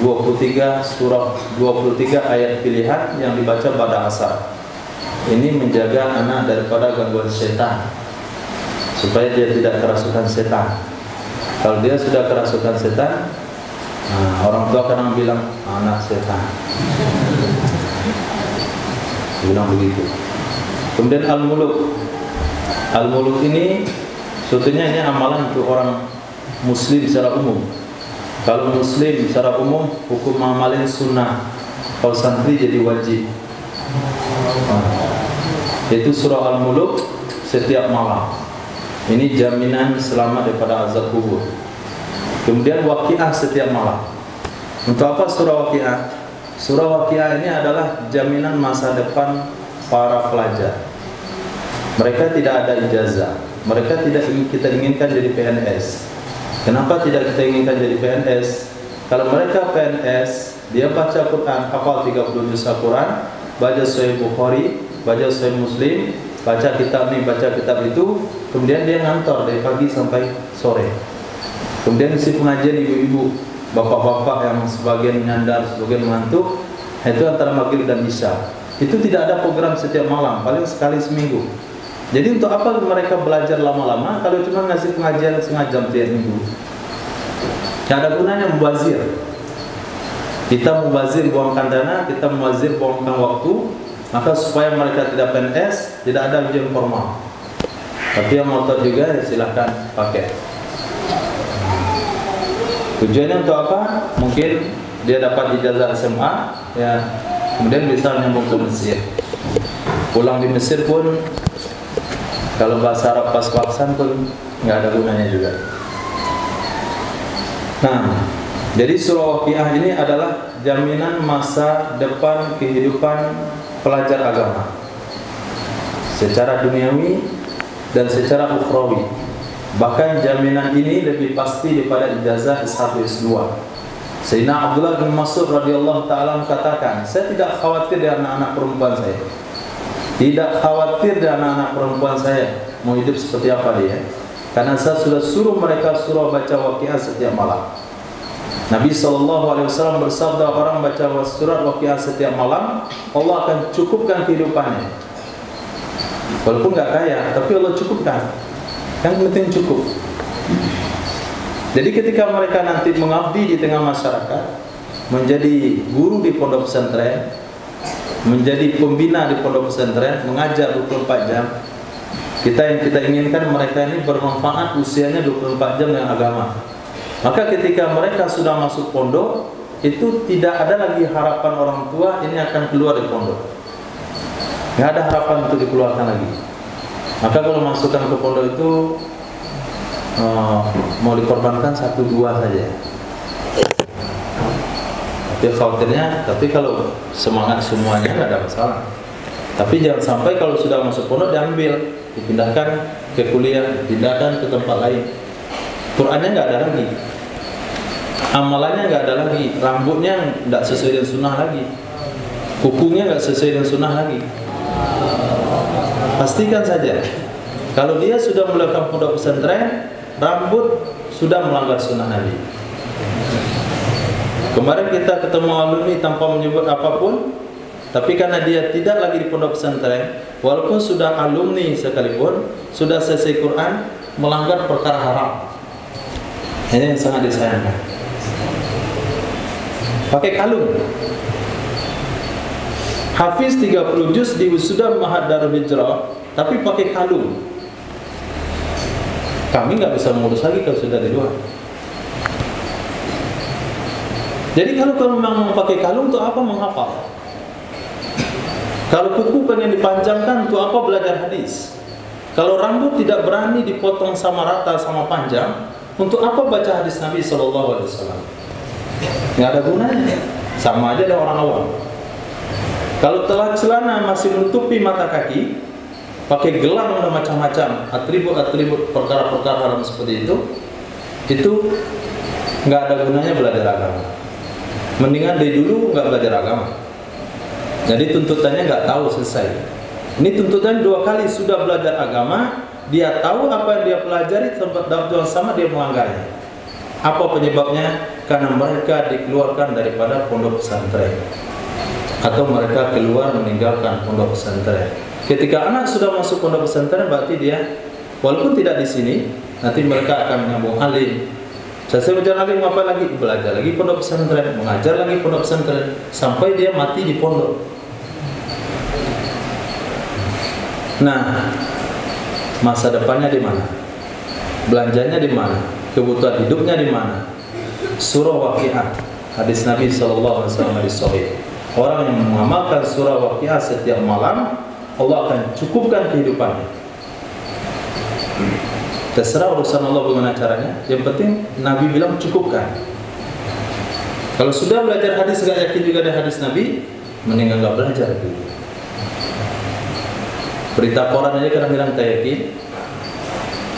23 surah, 23 ayat pilihan yang dibaca pada asar. Ini menjaga anak daripada gangguan setan, supaya dia tidak kerasukan setan. Kalau dia sudah kerasukan setan, nah, orang tua kadang bilang anak setan, bilang begitu. Kemudian al-muluk. Al-muluk ini sebetulnya ini amalan untuk orang muslim secara umum. Kalau muslim secara umum hukum amalin sunnah, kalau santri jadi wajib. Itu surah al-muluk setiap malam. Ini jaminan selamat daripada azab kubur. Kemudian waqiah setiap malam. Untuk apa surah waqiah? Surah waqiah ini adalah jaminan masa depan para pelajar. Mereka tidak ada ijazah. Mereka kita inginkan jadi PNS. Kenapa tidak kita inginkan jadi PNS? Kalau mereka PNS, dia baca Quran, hafal 30 juz Al-Quran, baca Sahih Bukhari, baca Sahih Muslim, baca kitab ini, baca kitab itu, kemudian dia ngantor dari pagi sampai sore. Kemudian isi pengajian ibu-ibu, bapak-bapak yang sebagian nyandar, sebagian mengantuk, itu antara maghrib dan isya. Itu tidak ada program setiap malam, paling sekali seminggu. Jadi untuk apa mereka belajar lama-lama kalau cuma ngasih pengajian setengah jam tiap minggu? Tidak ada gunanya mubazir. Kita mubazir buangkan dana, kita mubazir buangkan waktu, maka supaya mereka tidak PNS, tidak ada ujian formal. Tapi yang motor juga ya silahkan pakai. Tujuannya untuk apa? Mungkin dia dapat ijazah SMA, ya, kemudian bisa nyambung ke Mesir. Pulang di Mesir pun, kalau bahasa Arab pas-pasan pun nggak ada gunanya juga. Nah, jadi surah Waqiah ini adalah jaminan masa depan kehidupan pelajar agama secara duniawi dan secara ukhrawi. Bahkan jaminan ini lebih pasti daripada ijazah S1 S2. Sayyidina Abdullah bin Mas'ud radhiyallahu ta'ala katakan, saya tidak khawatir dari anak-anak perempuan saya. Tidak khawatir dari anak-anak perempuan saya mau hidup seperti apa dia, karena saya sudah suruh mereka surah baca Waqiah setiap malam. Nabi SAW bersabda, orang baca surat Waqiah setiap malam, Allah akan cukupkan kehidupannya. Walaupun nggak kaya, tapi Allah cukupkan. Yang penting cukup. Jadi ketika mereka nanti mengabdi di tengah masyarakat, menjadi guru di pondok pesantren, menjadi pembina di pondok pesantren, mengajar 24 jam, yang kita inginkan mereka ini bermanfaat usianya 24 jam dengan agama. Maka ketika mereka sudah masuk pondok, itu tidak ada lagi harapan orang tua ini akan keluar dari pondok. Nggak ada harapan untuk dikeluarkan lagi. Maka kalau masukkan ke pondok itu mau dikorbankan 1-2 saja. Dia khawatirnya, tapi kalau semangat semuanya nggak ada masalah. Tapi jangan sampai kalau sudah masuk pondok diambil, dipindahkan ke kuliah, dipindahkan ke tempat lain. Qurannya nggak ada lagi, amalannya nggak ada lagi, rambutnya nggak sesuai dengan sunnah lagi, kukunya nggak sesuai dengan sunnah lagi. Pastikan saja, kalau dia sudah melakukan pondok pesantren, rambut sudah melanggar sunnah Nabi. Kemarin kita ketemu alumni tanpa menyebut apapun, tapi karena dia tidak lagi di pondok pesantren, walaupun sudah alumni sekalipun, sudah selesai Quran, melanggar perkara haram. Ini yang sangat disayangkan. Pakai kalung. Hafiz 30 juz di wisuda Ma'had Darul Hijrah, tapi pakai kalung. Kami nggak bisa mengurus lagi kalau sudah di luar. Jadi kalau memang mau pakai kalung, untuk apa menghafal? Kalau kuku pengen dipanjangkan, untuk apa belajar hadis? Kalau rambut tidak berani dipotong sama rata sama panjang, untuk apa baca hadis Nabi SAW? Nggak ada gunanya. Sama aja ada orang awam. Kalau telah celana masih menutupi mata kaki, pakai gelang dan macam-macam atribut-atribut perkara-perkara haram seperti itu nggak ada gunanya belajar agama. Mendingan dari dulu nggak belajar agama. Jadi tuntutannya nggak tahu selesai. Ini tuntutan 2 kali sudah belajar agama, dia tahu apa yang dia pelajari, tempat dakwah sama dia melanggarnya. Apa penyebabnya? Karena mereka dikeluarkan daripada pondok pesantren, atau mereka keluar meninggalkan pondok pesantren. Ketika anak sudah masuk pondok pesantren, berarti dia walaupun tidak di sini, nanti mereka akan menyambung alim. Saya belajar alim, apa lagi? Belajar lagi pondok pesantren, mengajar lagi pondok pesantren, sampai dia mati di pondok. Nah, masa depannya di mana? Belanjanya di mana? Kebutuhan hidupnya di mana? Surah Waqiah, hadis Nabi SAW hadis sahih. Orang yang mengamalkan surah Waqiah setiap malam, Allah akan cukupkan kehidupannya. Terserah urusan Allah bagaimana caranya. Yang penting Nabi bilang cukupkan. Kalau sudah belajar hadis gak yakin juga ada hadis Nabi, mendingan gak belajar. Berita koran aja kadang-kadang tak yakin.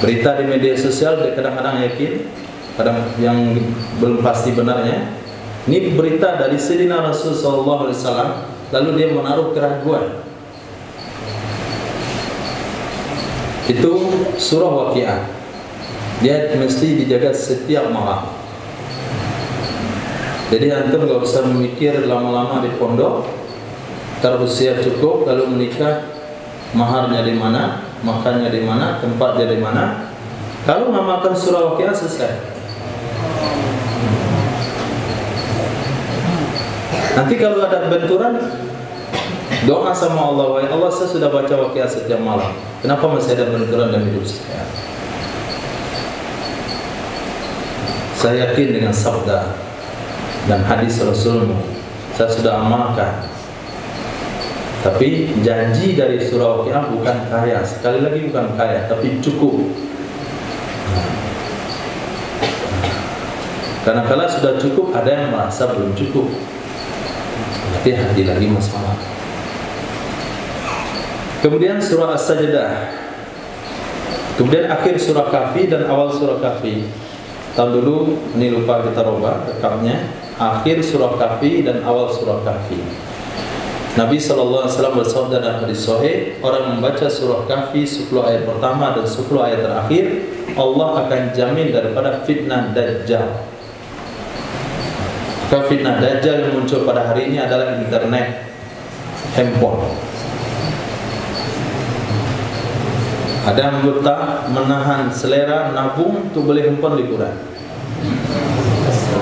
Berita di media sosial kadang-kadang yakin, kadang yang belum pasti benarnya. Ini berita dari Sayyidina Rasul SAW, lalu dia menaruh keraguan. Itu surah Waqiah. Dia mesti dijaga setiap malam. Jadi antum gak usah memikir lama-lama di pondok. Ntar usia cukup, kalau menikah maharnya di mana, makannya di mana, tempatnya di mana. Kalau ngamalkan surah Waqiah selesai. Nanti kalau ada benturan, doa sama Allah, wahai Allah, saya sudah baca Waqiah setiap malam. Kenapa masih ada benturan dalam hidup saya? Saya yakin dengan sabda dan hadis Rasulmu, saya sudah amalkan. Tapi janji dari surah Waqiah bukan kaya, sekali lagi bukan kaya, tapi cukup. Karena kalau sudah cukup, ada yang merasa belum cukup. Berarti hati lagi masalah. Kemudian surah As-Sajdah. Kemudian akhir surah Kahfi dan awal surah Kahfi. Tahun dulu, ini lupa kita robah rekamnya. Akhir surah Kahfi dan awal surah Kahfi. Nabi SAW bersabda dalam hadis sahih, orang membaca surah Kahfi 10 ayat pertama dan 10 ayat terakhir, Allah akan jamin daripada fitnah Dajjal. Fitnah Dajjal yang muncul pada hari ini adalah internet, handphone. Ada yang buta menahan selera nabung untuk beli handphone liburan.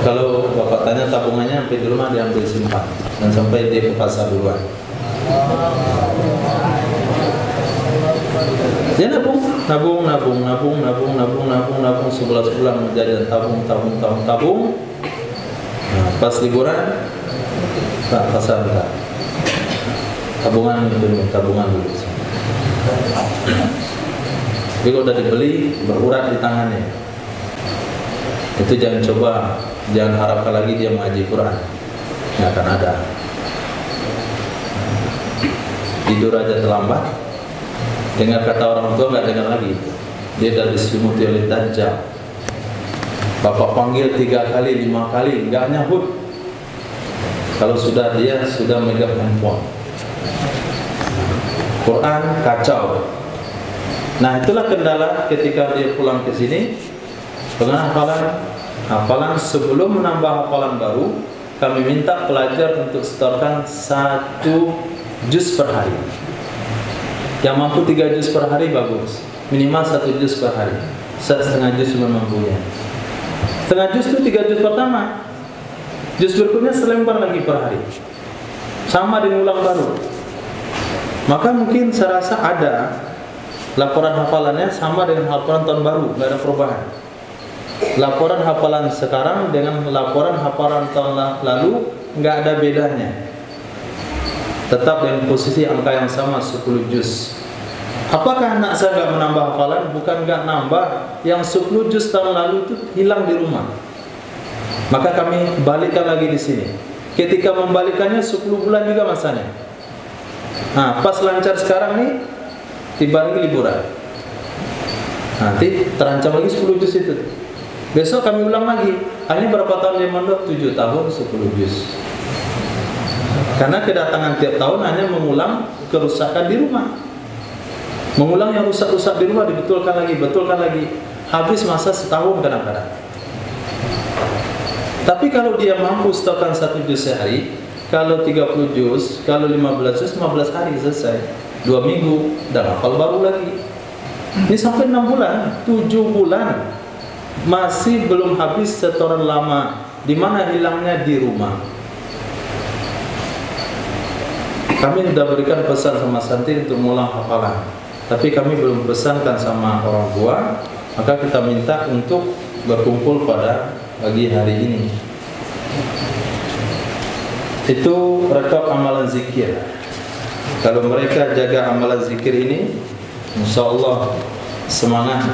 Kalau bapak tanya tabungannya sampai di rumah diambil simpan dan sampai dia ke pasar duluan. Dia nabung 11 bulan menjadi tabung. Nah, pas liburan, tak pasar tak. Tabungan dulu. Tapi kalau udah dibeli, berurat di tangannya. Itu jangan coba, jangan harapkan lagi dia mengaji Quran. Nggak akan ada. Tidur aja terlambat. Dengar kata orang tua nggak dengar lagi. Dia dah diselimuti oleh Dajjal. Bapak panggil 3 kali, 5 kali, nggak nyahut. Kalau sudah dia sudah megang handphone. Quran kacau. Nah, itulah kendala ketika dia pulang ke sini dengan hafalan sebelum menambah hafalan baru, kami minta pelajar untuk setorkan 1 juz per hari. Yang mampu 3 juz per hari bagus, minimal 1 juz per hari. 1,5 juz cuma mampunya. 1/2 juz itu 3 juz pertama. Juz berikutnya selembar lagi per hari. Sama dengan ulang baru. Maka mungkin saya rasa ada laporan hafalannya sama dengan laporan tahun baru, nggak ada perubahan. Laporan hafalan sekarang dengan laporan hafalan tahun lalu nggak ada bedanya. Tetap dengan posisi angka yang sama 10 juz. Apakah anak saya nggak menambah hafalan? Bukan nggak nambah, yang 10 juz tahun lalu itu hilang di rumah. Maka kami balikkan lagi di sini. Ketika membalikannya 10 bulan juga masanya. Nah, pas lancar sekarang nih, tiba lagi liburan. Nanti terancam lagi 10 juz itu. Besok kami ulang lagi. Hanya berapa tahun dia mondok? 7 tahun 10 juz. Karena kedatangan tiap tahun hanya mengulang kerusakan di rumah. Mengulang yang rusak-rusak di rumah betulkan lagi. Habis masa setahun kadang-kadang. Tapi kalau dia mampu setorkan 1 juz sehari, kalau 30 juz, kalau 15 juz, 15 hari selesai. 2 minggu dan hafal baru lagi. Ini sampai 6 bulan, 7 bulan masih belum habis setoran lama. Di mana hilangnya? Di rumah. Kami sudah berikan pesan sama santri untuk mengulang hafalan, tapi kami belum pesankan sama orang tua. Maka kita minta untuk berkumpul pada pagi hari ini. Itu rekap amalan zikir. Kalau mereka jaga amalan zikir ini, insya Allah semangat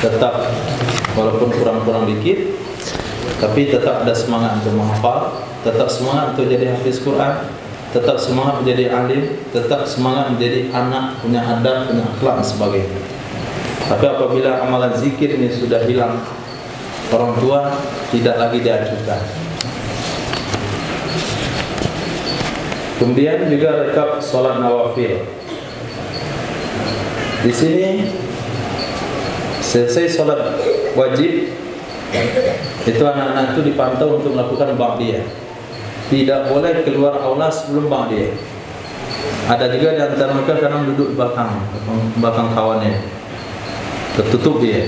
tetap, walaupun kurang-kurang dikit, tapi tetap ada semangat untuk menghafal, tetap semangat untuk jadi hafiz Quran, tetap semangat menjadi alim, tetap semangat menjadi anak, punya adab, punya akhlak dan sebagainya. Tapi apabila amalan zikir ini sudah hilang, orang tua tidak lagi diajukan. Kemudian juga rekap sholat nawafil. Di sini Selesai sholat wajib, itu anak-anak itu dipantau untuk melakukan ba'diyah. Tidak boleh keluar aula sebelum ba'diyah. Ada juga di antara mereka kadang duduk belakang kawannya, tertutup dia.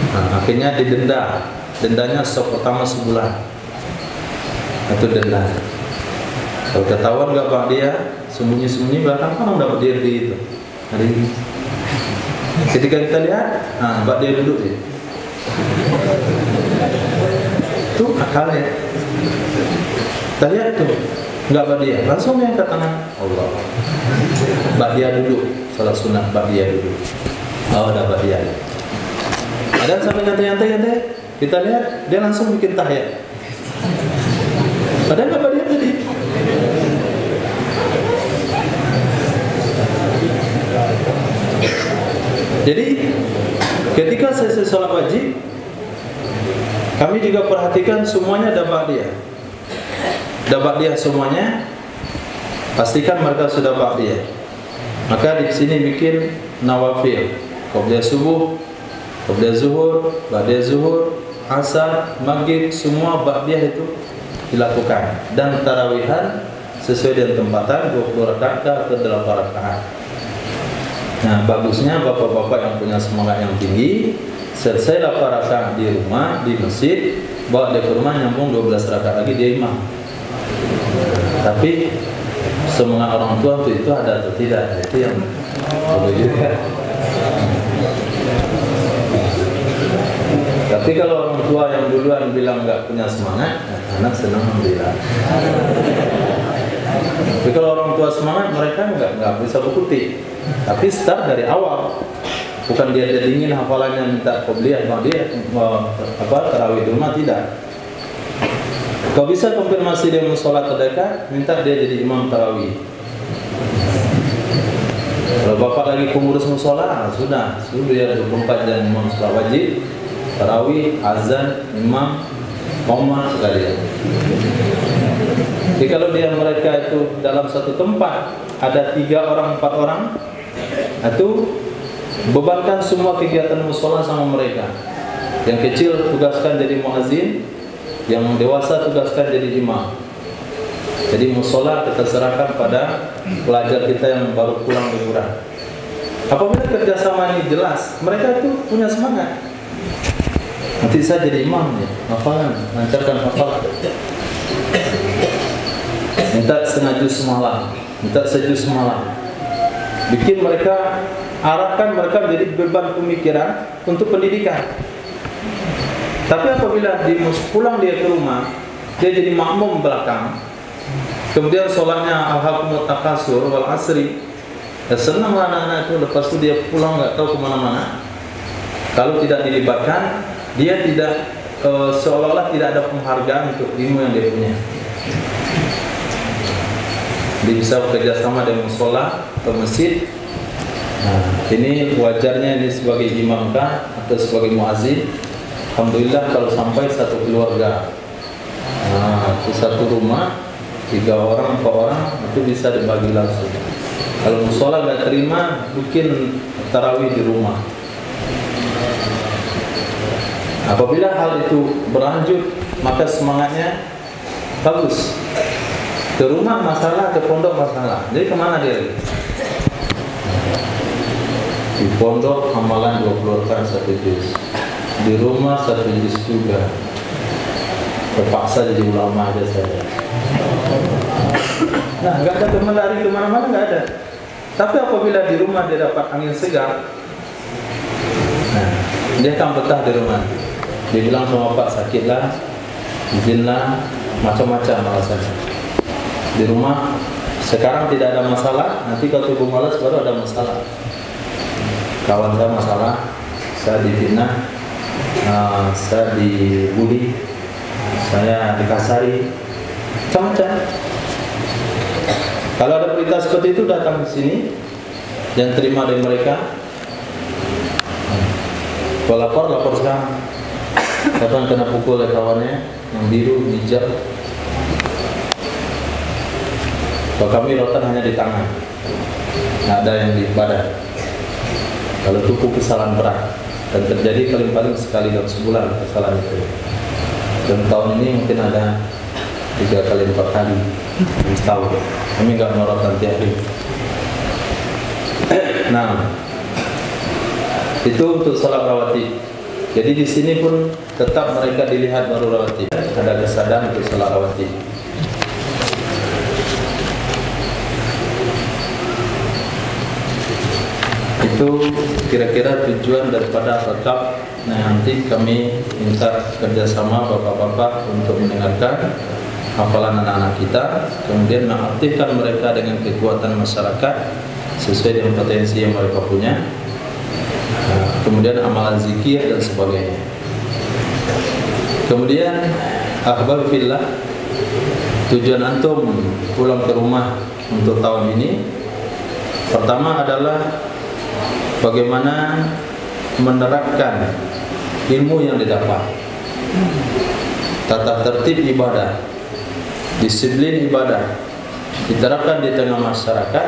Nah, akhirnya didenda. Dendanya pertama sebulan. Itu denda. Kalau ketahuan nggak ba'diyah, sembunyi-sembunyi belakang kan udah berdiri itu. Hari ini. Ketika kita lihat, ba'diyah duduk dia. Itu akalnya. Kita lihat tuh, nggak ba'diyah, langsung yang angkat tangan Allah. Ba'diyah duduk, salat sunat ba'diyah duduk. Oh, ada ba'diyah. Ada sampai nyantai-nyantai, kita lihat dia langsung bikin tahiyat. Padahal nggak ba'diyah tadi. Jadi ketika selesai sholat wajib, kami juga perhatikan semuanya ada ba'diyah. Ada ba'diyah semuanya, pastikan mereka sudah ba'diyah. Maka di sini bikin nawafil, qobliyah subuh, qobliyah zuhur, ba'diyah zuhur, asar, maghrib, semua ba'diyah itu dilakukan. Dan tarawihan sesuai dengan tempatan 20 rakaat atau 8 rakaat. Nah, bagusnya bapak-bapak yang punya semangat yang tinggi, selesai 8 rakaat di rumah, di masjid, bawa dia ke rumah, nyambung 12 rakaat lagi dia imam. Tapi semangat orang tua itu ada atau tidak, itu yang perlu juga. Tapi kalau orang tua yang duluan bilang nggak punya semangat, anak senang alhamdulillah. Tapi kalau orang tua semangat, mereka nggak bisa berkutik. Tapi start dari awal, bukan dia dingin hafalannya minta qobliyah, dia tarawih di rumah, tidak. Kau bisa konfirmasi dia mau sholat terdekat, minta dia jadi imam tarawih. Kalau bapak lagi pengurus musola, sudah ya 24 jam imam sholat wajib, tarawih, azan, imam, qomah sekalian. Jadi kalau mereka itu dalam satu tempat ada 3 orang, 4 orang, itu bebankan semua kegiatan musola sama mereka. Yang kecil tugaskan jadi muazzin, yang dewasa tugaskan jadi imam. Jadi musola kita serahkan pada pelajar kita yang baru pulang liburan. Apabila kerjasama ini jelas, mereka itu punya semangat. Nanti saya jadi imam ya, hafalan, lancarkan hafalan. Minta setengah juz semalam, minta sejuz semalam. Bikin mereka, arahkan mereka menjadi beban pemikiran untuk pendidikan. Tapi apabila pulang dia ke rumah, dia jadi makmum belakang, kemudian sholatnya al-hakumut takasur wal asri, ya senang anak-anak itu, lepas itu dia pulang nggak tahu kemana-mana. Kalau tidak dilibatkan, dia tidak seolah-olah tidak ada penghargaan untuk ilmu yang dia punya. Dia bisa bekerja sama dengan musola atau masjid. Nah, ini wajarnya ini sebagai imam kah atau sebagai muazzin. Alhamdulillah kalau sampai satu keluarga, nah, itu satu rumah, 3 orang, 4 orang, itu bisa dibagi langsung. Kalau musola nggak terima, bikin tarawih di rumah. Apabila hal itu berlanjut, maka semangatnya bagus. Ke rumah masalah, ke pondok masalah. Jadi kemana dia? Di pondok amalan 20 rakaat 1 juz. Di rumah 1 juz juga. Terpaksa jadi ulama aja saya. Nah, nggak ada teman lari kemana-mana, nggak ada. Tapi apabila di rumah dia dapat angin segar, nah, dia akan betah di rumah. Dia bilang sama Pak, sakitlah, izinlah, macam-macam alasannya. Di rumah sekarang tidak ada masalah, nanti kalau tubuh malas baru ada masalah. Kawan saya masalah, saya difitnah, saya dibully, saya dikasari, macam-macam. Kalau ada berita seperti itu, datang ke sini, yang terima dari mereka. Kalau lapor sekarang. Kapan kena pukul oleh kawannya, yang biru, hijab. Kalau kami rotan hanya di tangan, nggak ada yang di badan. Kalau itu kesalahan berat. dan terjadi paling-paling sekali dalam sebulan kesalahan itu. Dan tahun ini mungkin ada 3 kali 4 kali setahun. Kami nggak menorotan tiap hari. Nah, itu untuk salat rawatib. Jadi di sini pun tetap mereka dilihat baru rawatib. Ada kesadaran untuk salat rawatib. Itu kira-kira tujuan daripada rekap. Nah, nanti kami minta kerjasama bapak-bapak untuk mendengarkan hafalan anak-anak kita, kemudian mengaktifkan mereka dengan kekuatan masyarakat sesuai dengan potensi yang mereka punya. Kemudian amalan zikir dan sebagainya. Kemudian ahbab fillah, tujuan antum pulang ke rumah untuk tahun ini pertama adalah bagaimana menerapkan ilmu yang didapat, tata tertib ibadah, disiplin ibadah diterapkan di tengah masyarakat,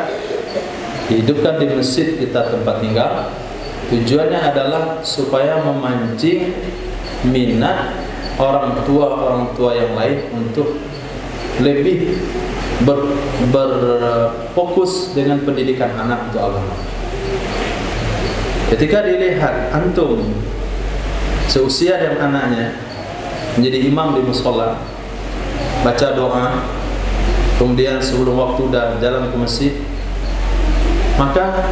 dihidupkan di masjid kita tempat tinggal. Tujuannya adalah supaya memancing minat orang tua yang lain untuk lebih berfokus dengan pendidikan anak untuk agama. Ketika dilihat antum seusia dengan anaknya menjadi imam di mushola, baca doa, kemudian sebelum waktu dah jalan ke masjid, maka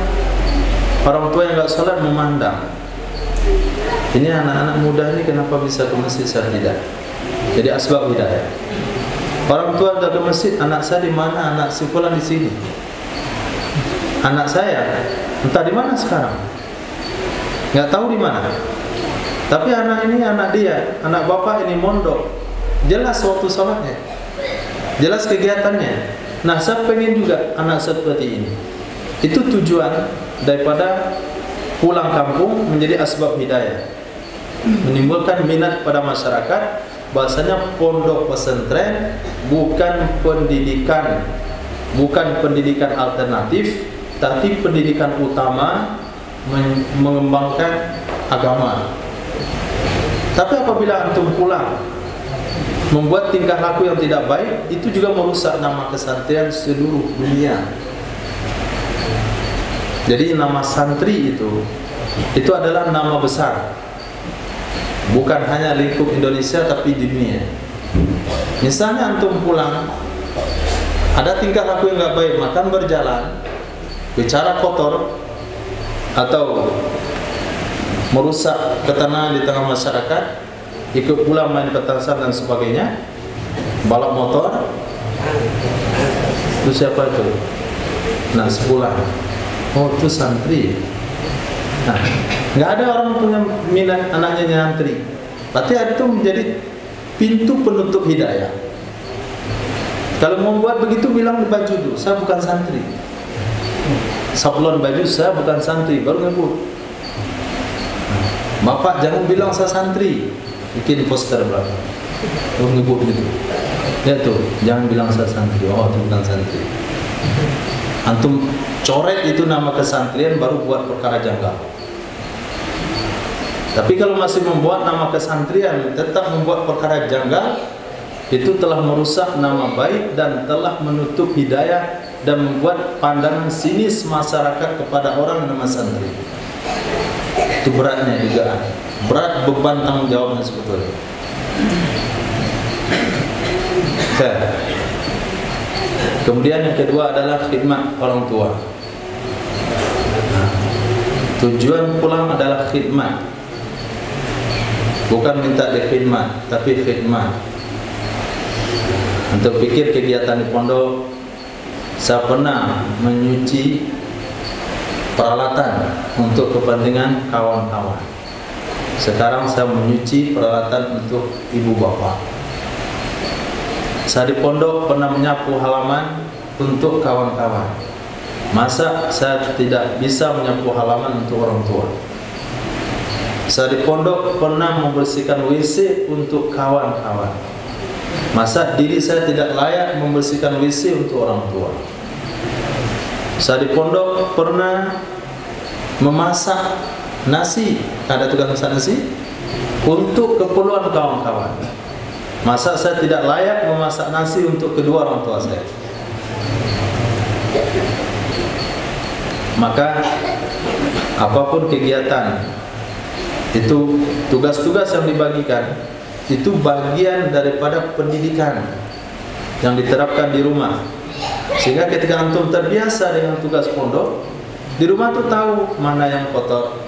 orang tua yang nggak sholat memandang, ini anak-anak muda ini kenapa bisa ke masjid, saya tidak. Jadi asbab hidayah. Orang tua dah ke masjid, anak saya di mana? Anak si fulan di sini. Anak saya entah di mana sekarang, nggak tahu di mana. Tapi anak ini anak dia, anak bapak ini mondok, jelas waktu sholatnya, jelas kegiatannya. Nah, saya pengen juga anak seperti ini. Itu tujuan daripada pulang kampung menjadi asbab hidayah, menimbulkan minat pada masyarakat bahasanya pondok pesantren bukan pendidikan alternatif, tapi pendidikan utama mengembangkan agama. Tapi apabila antum pulang membuat tingkah laku yang tidak baik, itu juga merusak nama kesantrian seluruh dunia. Jadi nama santri itu adalah nama besar, bukan hanya lingkup Indonesia tapi dunia. Misalnya antum pulang ada tingkah laku yang nggak baik, makan berjalan, bicara kotor, atau merusak ketenangan di tengah masyarakat, ikut pula main petasan dan sebagainya, balap motor, itu siapa itu? Nah, sepulang. Oh, itu santri. Nah, nggak ada orang punya minat anaknya nyantri. Berarti itu menjadi pintu penutup hidayah. Kalau mau buat begitu, bilang di baju dulu, saya bukan santri. Sablon baju, saya bukan santri, baru ngebut. Bapak jangan bilang saya santri, bikin poster belakang, baru ngebut gitu. Ya tuh, jangan bilang saya santri. Oh, itu bukan santri. Antum coret itu nama kesantrian, baru buat perkara janggal. Tapi kalau masih membuat nama kesantrian, tetap membuat perkara janggal, itu telah merusak nama baik dan telah menutup hidayah dan membuat pandangan sinis masyarakat kepada orang nama santri. Itu beratnya juga, berat beban tanggung jawabnya sebetulnya. Kemudian yang kedua adalah khidmat orang tua. Tujuan pulang adalah khidmat, bukan minta dikhidmat, tapi khidmat. Untuk pikir kegiatan di pondok, saya pernah menyuci peralatan untuk kepentingan kawan-kawan. Sekarang saya menyuci peralatan untuk ibu bapak. Saya di pondok pernah menyapu halaman untuk kawan-kawan. Masa saya tidak bisa menyapu halaman untuk orang tua? Saya di pondok pernah membersihkan WC untuk kawan-kawan. Masa diri saya tidak layak membersihkan WC untuk orang tua? Saya di pondok pernah memasak nasi, ada tukang masak nasi untuk keperluan kawan-kawan. Masa saya tidak layak memasak nasi untuk kedua orang tua saya? Maka apapun kegiatan itu, tugas-tugas yang dibagikan itu bagian daripada pendidikan yang diterapkan di rumah. Sehingga ketika antum terbiasa dengan tugas pondok, di rumah tuh tahu mana yang kotor,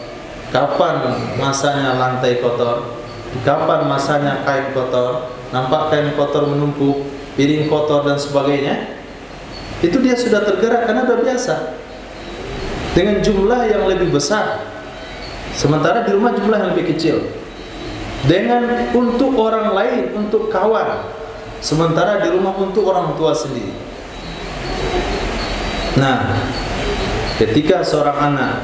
kapan masanya lantai kotor, kapan masanya kain kotor, nampak kain kotor menumpuk, piring kotor dan sebagainya. Itu dia sudah tergerak karena sudah biasa dengan jumlah yang lebih besar, sementara di rumah jumlah yang lebih kecil. Dengan untuk orang lain, untuk kawan, sementara di rumah untuk orang tua sendiri. Nah, ketika seorang anak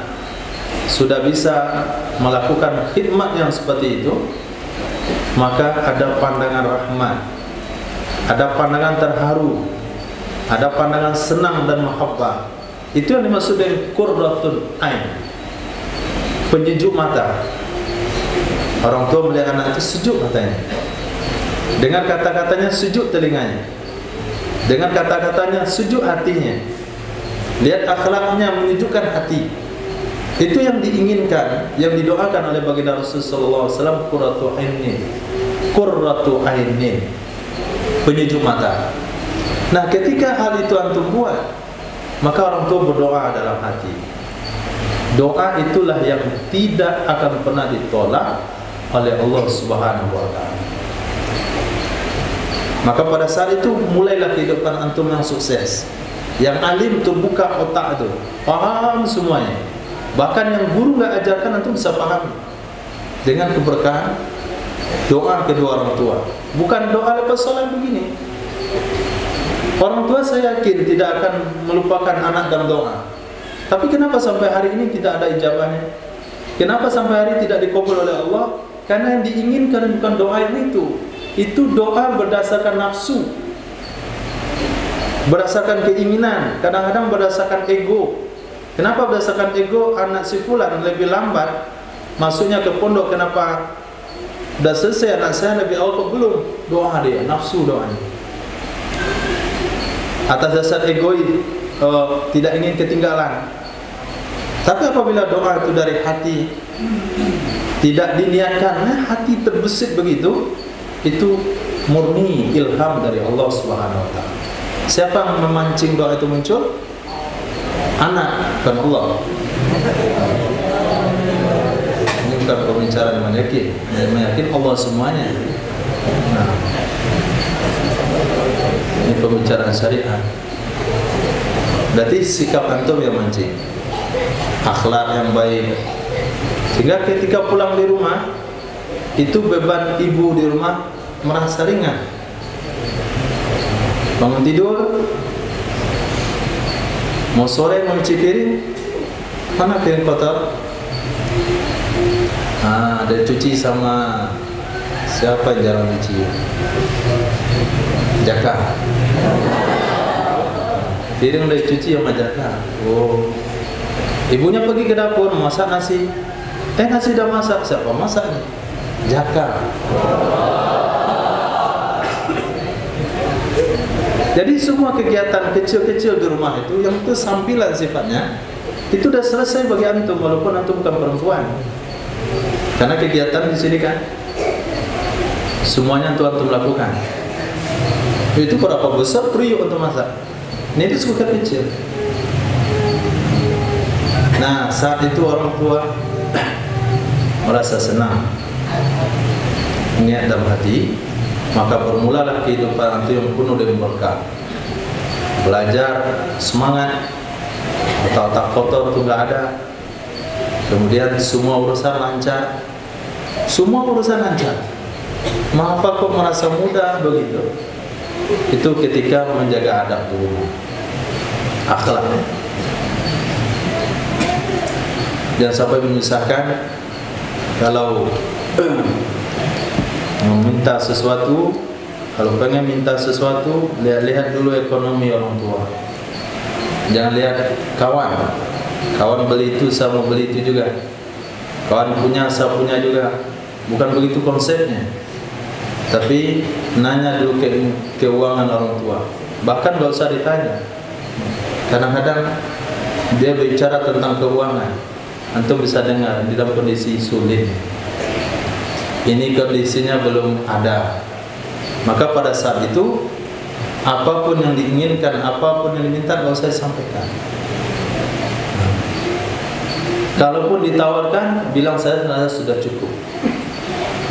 sudah bisa melakukan khidmat yang seperti itu, maka ada pandangan rahmat, ada pandangan terharu, ada pandangan senang dan mahabbah. Itu yang dimaksud dengan qurratun ain, penyejuk mata. Orang tua melihat anak itu sejuk matanya, dengar kata-katanya sejuk telinganya, dengar kata-katanya sejuk hatinya, lihat akhlaknya menyejukkan hati. Itu yang diinginkan, yang didoakan oleh baginda Rasulullah SAW, qurratu ainin, qurratu ainin, penyejuk mata. Nah, ketika hal itu antum buat, maka orang tua berdoa dalam hati. Doa itulah yang tidak akan pernah ditolak oleh Allah Subhanahu wa taala. Maka pada saat itu mulailah kehidupan antum yang sukses. Yang alim terbuka otak itu, paham semuanya. Bahkan yang guru nggak ajarkan antum bisa paham dengan keberkahan doa kedua orang tua. Bukan doa lepas sholat begini. Orang tua saya yakin tidak akan melupakan anak dalam doa. Tapi kenapa sampai hari ini tidak ada ijabahnya? Kenapa sampai hari ini tidak dikabul oleh Allah? Karena yang diinginkan bukan doa yang itu doa berdasarkan nafsu, berdasarkan keinginan, kadang-kadang berdasarkan ego. Kenapa berdasarkan ego? Anak si fulan lebih lambat masuknya ke pondok, kenapa sudah selesai anak saya lebih awal kok belum? Doa dia, nafsu doanya. Atas dasar egois, tidak ingin ketinggalan. Tapi apabila doa itu dari hati, tidak diniatkan, hati terbesit begitu, itu murni ilham dari Allah Subhanahu wa taala. Siapa yang memancing doa itu muncul? Anak, bukan Allah. Ini bukan pembicaraan meyakin Allah semuanya. Nah, ini pembicaraan syariat. Berarti sikap antum yang mancing, akhlak yang baik, sehingga ketika pulang di rumah itu beban ibu di rumah merasa ringan. Bangun tidur, mau sore mau cuci piring, mana piring kotor? Ada cuci sama siapa yang jarang cuci? Jaka. Piring udah cuci sama Jaka. Oh, ibunya pergi ke dapur masak nasi. Nasi udah masak, siapa masaknya? Jaka. Jadi semua kegiatan kecil-kecil di rumah itu, yang itu sampilan sifatnya, itu sudah selesai bagi antum, walaupun antum bukan perempuan. Karena kegiatan di sini kan semuanya antum lakukan. Itu berapa besar periuk untuk masak? Ini itu suka kecil. Nah, saat itu orang tua merasa senang, niat dalam hati, maka bermulalah kehidupan antum yang penuh dengan berkah. Belajar semangat, otak-otak kotor itu nggak ada. Kemudian semua urusan lancar, Mengapa kok merasa mudah begitu? Itu ketika menjaga adab dulu, akhlak. Jangan sampai menyusahkan. Kalau meminta sesuatu, kalau pengen minta sesuatu, lihat dulu ekonomi orang tua. Jangan lihat kawan beli itu sama beli itu juga. Kawan punya, saya punya juga. Bukan begitu konsepnya. Tapi nanya dulu keuangan orang tua. Bahkan gak usah ditanya. Kadang-kadang dia bicara tentang keuangan, antum bisa dengar di dalam kondisi sulit. Ini kondisinya belum ada. Maka pada saat itu, apapun yang diinginkan, apapun yang diminta, gak usah disampaikan. Kalaupun ditawarkan, bilang saja sudah cukup.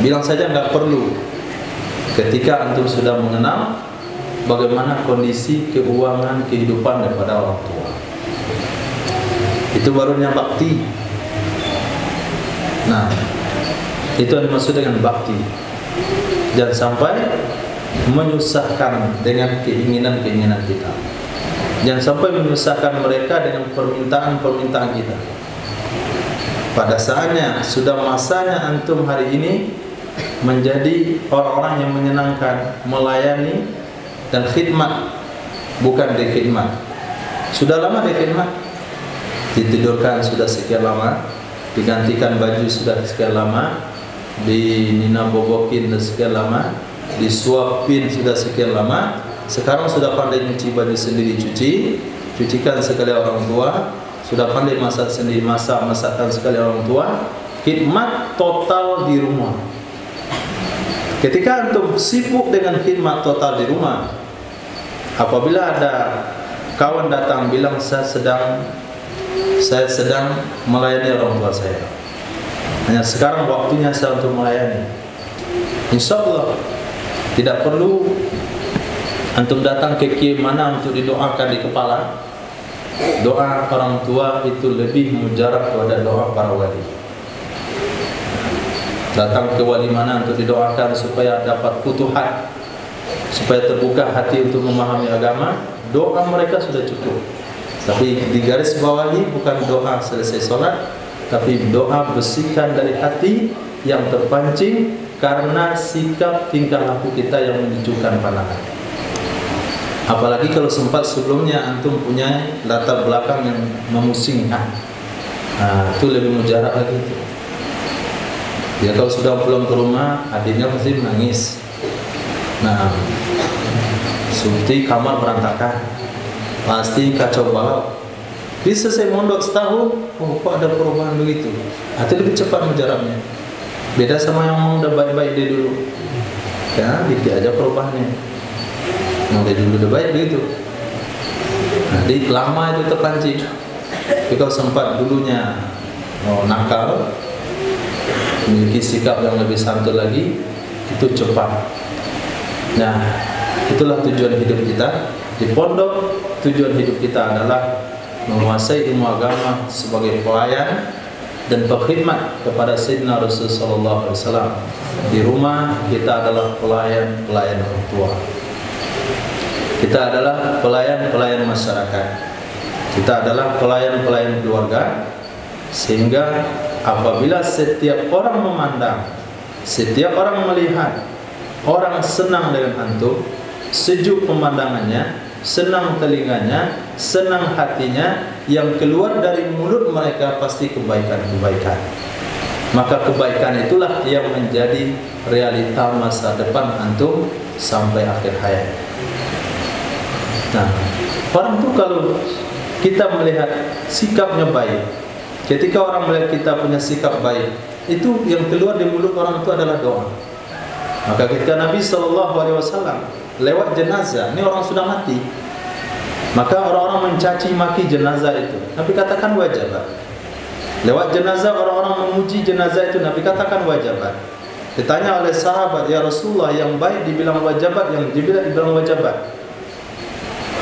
Bilang saja nggak perlu. Ketika antum sudah mengenal bagaimana kondisi keuangan kehidupan daripada orang tua, itu barunya bakti. Nah, itu yang dimaksud dengan bakti. Jangan sampai menyusahkan dengan keinginan-keinginan kita. Jangan sampai menyusahkan mereka dengan permintaan-permintaan kita. Pada saatnya, sudah masanya antum hari ini menjadi orang-orang yang menyenangkan, melayani dan khidmat, bukan dikhidmat. Sudah lama dikhidmat, ditidurkan sudah sekian lama, digantikan baju sudah sekian lama, dinina bobokin sudah sekian lama, disuapin sudah sekian lama. Sekarang sudah pandai nyuci baju sendiri, cucikan sekali orang tua. Sudah pandai masak sendiri, masakan sekali orang tua. Khidmat total di rumah. Ketika antum sibuk dengan khidmat total di rumah, apabila ada kawan datang bilang saya sedang melayani orang tua saya, hanya sekarang waktunya saya untuk melayani, insya Allah tidak perlu antum datang ke kiai mana untuk didoakan di kepala. Doa orang tua itu lebih mujarab kepada doa para wali. Datang ke wali mana untuk didoakan supaya dapat futuhat, supaya terbuka hati untuk memahami agama, doa mereka sudah cukup. Tapi di garis bawahi bukan doa selesai sholat, tapi doa besikan dari hati yang terpancing karena sikap tingkah laku kita yang menunjukkan pandangan. Apalagi kalau sempat sebelumnya antum punya latar belakang yang memusingkan, nah, itu lebih mujarab lagi itu. Ya kalau sudah pulang ke rumah, adiknya pasti menangis. Nah, seperti kamar berantakan, pasti kacau balau. Bisa saya mondok setahun, oh kok ada perubahan begitu? Itu lebih cepat mujarabnya. Beda sama yang mau udah baik-baik dia dulu, ya dikit aja perubahannya. Mulai dulu udah baik begitu. Jadi lama itu terpancing. Tapi kalau sempat dulunya nakal, memiliki sikap yang lebih santun lagi, itu cepat. Nah, itulah tujuan hidup kita di pondok. Tujuan hidup kita adalah menguasai ilmu agama sebagai pelayan dan berkhidmat kepada Sayyidina Rasulullah SAW. Di rumah kita adalah pelayan orang tua. Kita adalah pelayan masyarakat. Kita adalah pelayan keluarga. Sehingga apabila setiap orang memandang, setiap orang melihat, orang senang dengan antum, sejuk pemandangannya, senang telinganya, senang hatinya, yang keluar dari mulut mereka pasti kebaikan-kebaikan. Maka kebaikan itulah yang menjadi realita masa depan antum sampai akhir hayat. Nah, orang itu kalau kita melihat sikapnya baik, ketika orang melihat kita punya sikap baik, itu yang keluar di mulut orang itu adalah doa. Maka ketika Nabi SAW lewat jenazah, ini orang sudah mati, maka orang-orang mencaci maki jenazah itu, Nabi katakan wajabat. Lewat jenazah orang-orang memuji jenazah itu, Nabi katakan wajabat. Ditanya oleh sahabat, ya Rasulullah, yang baik dibilang wajabat, yang dibilang wajabat,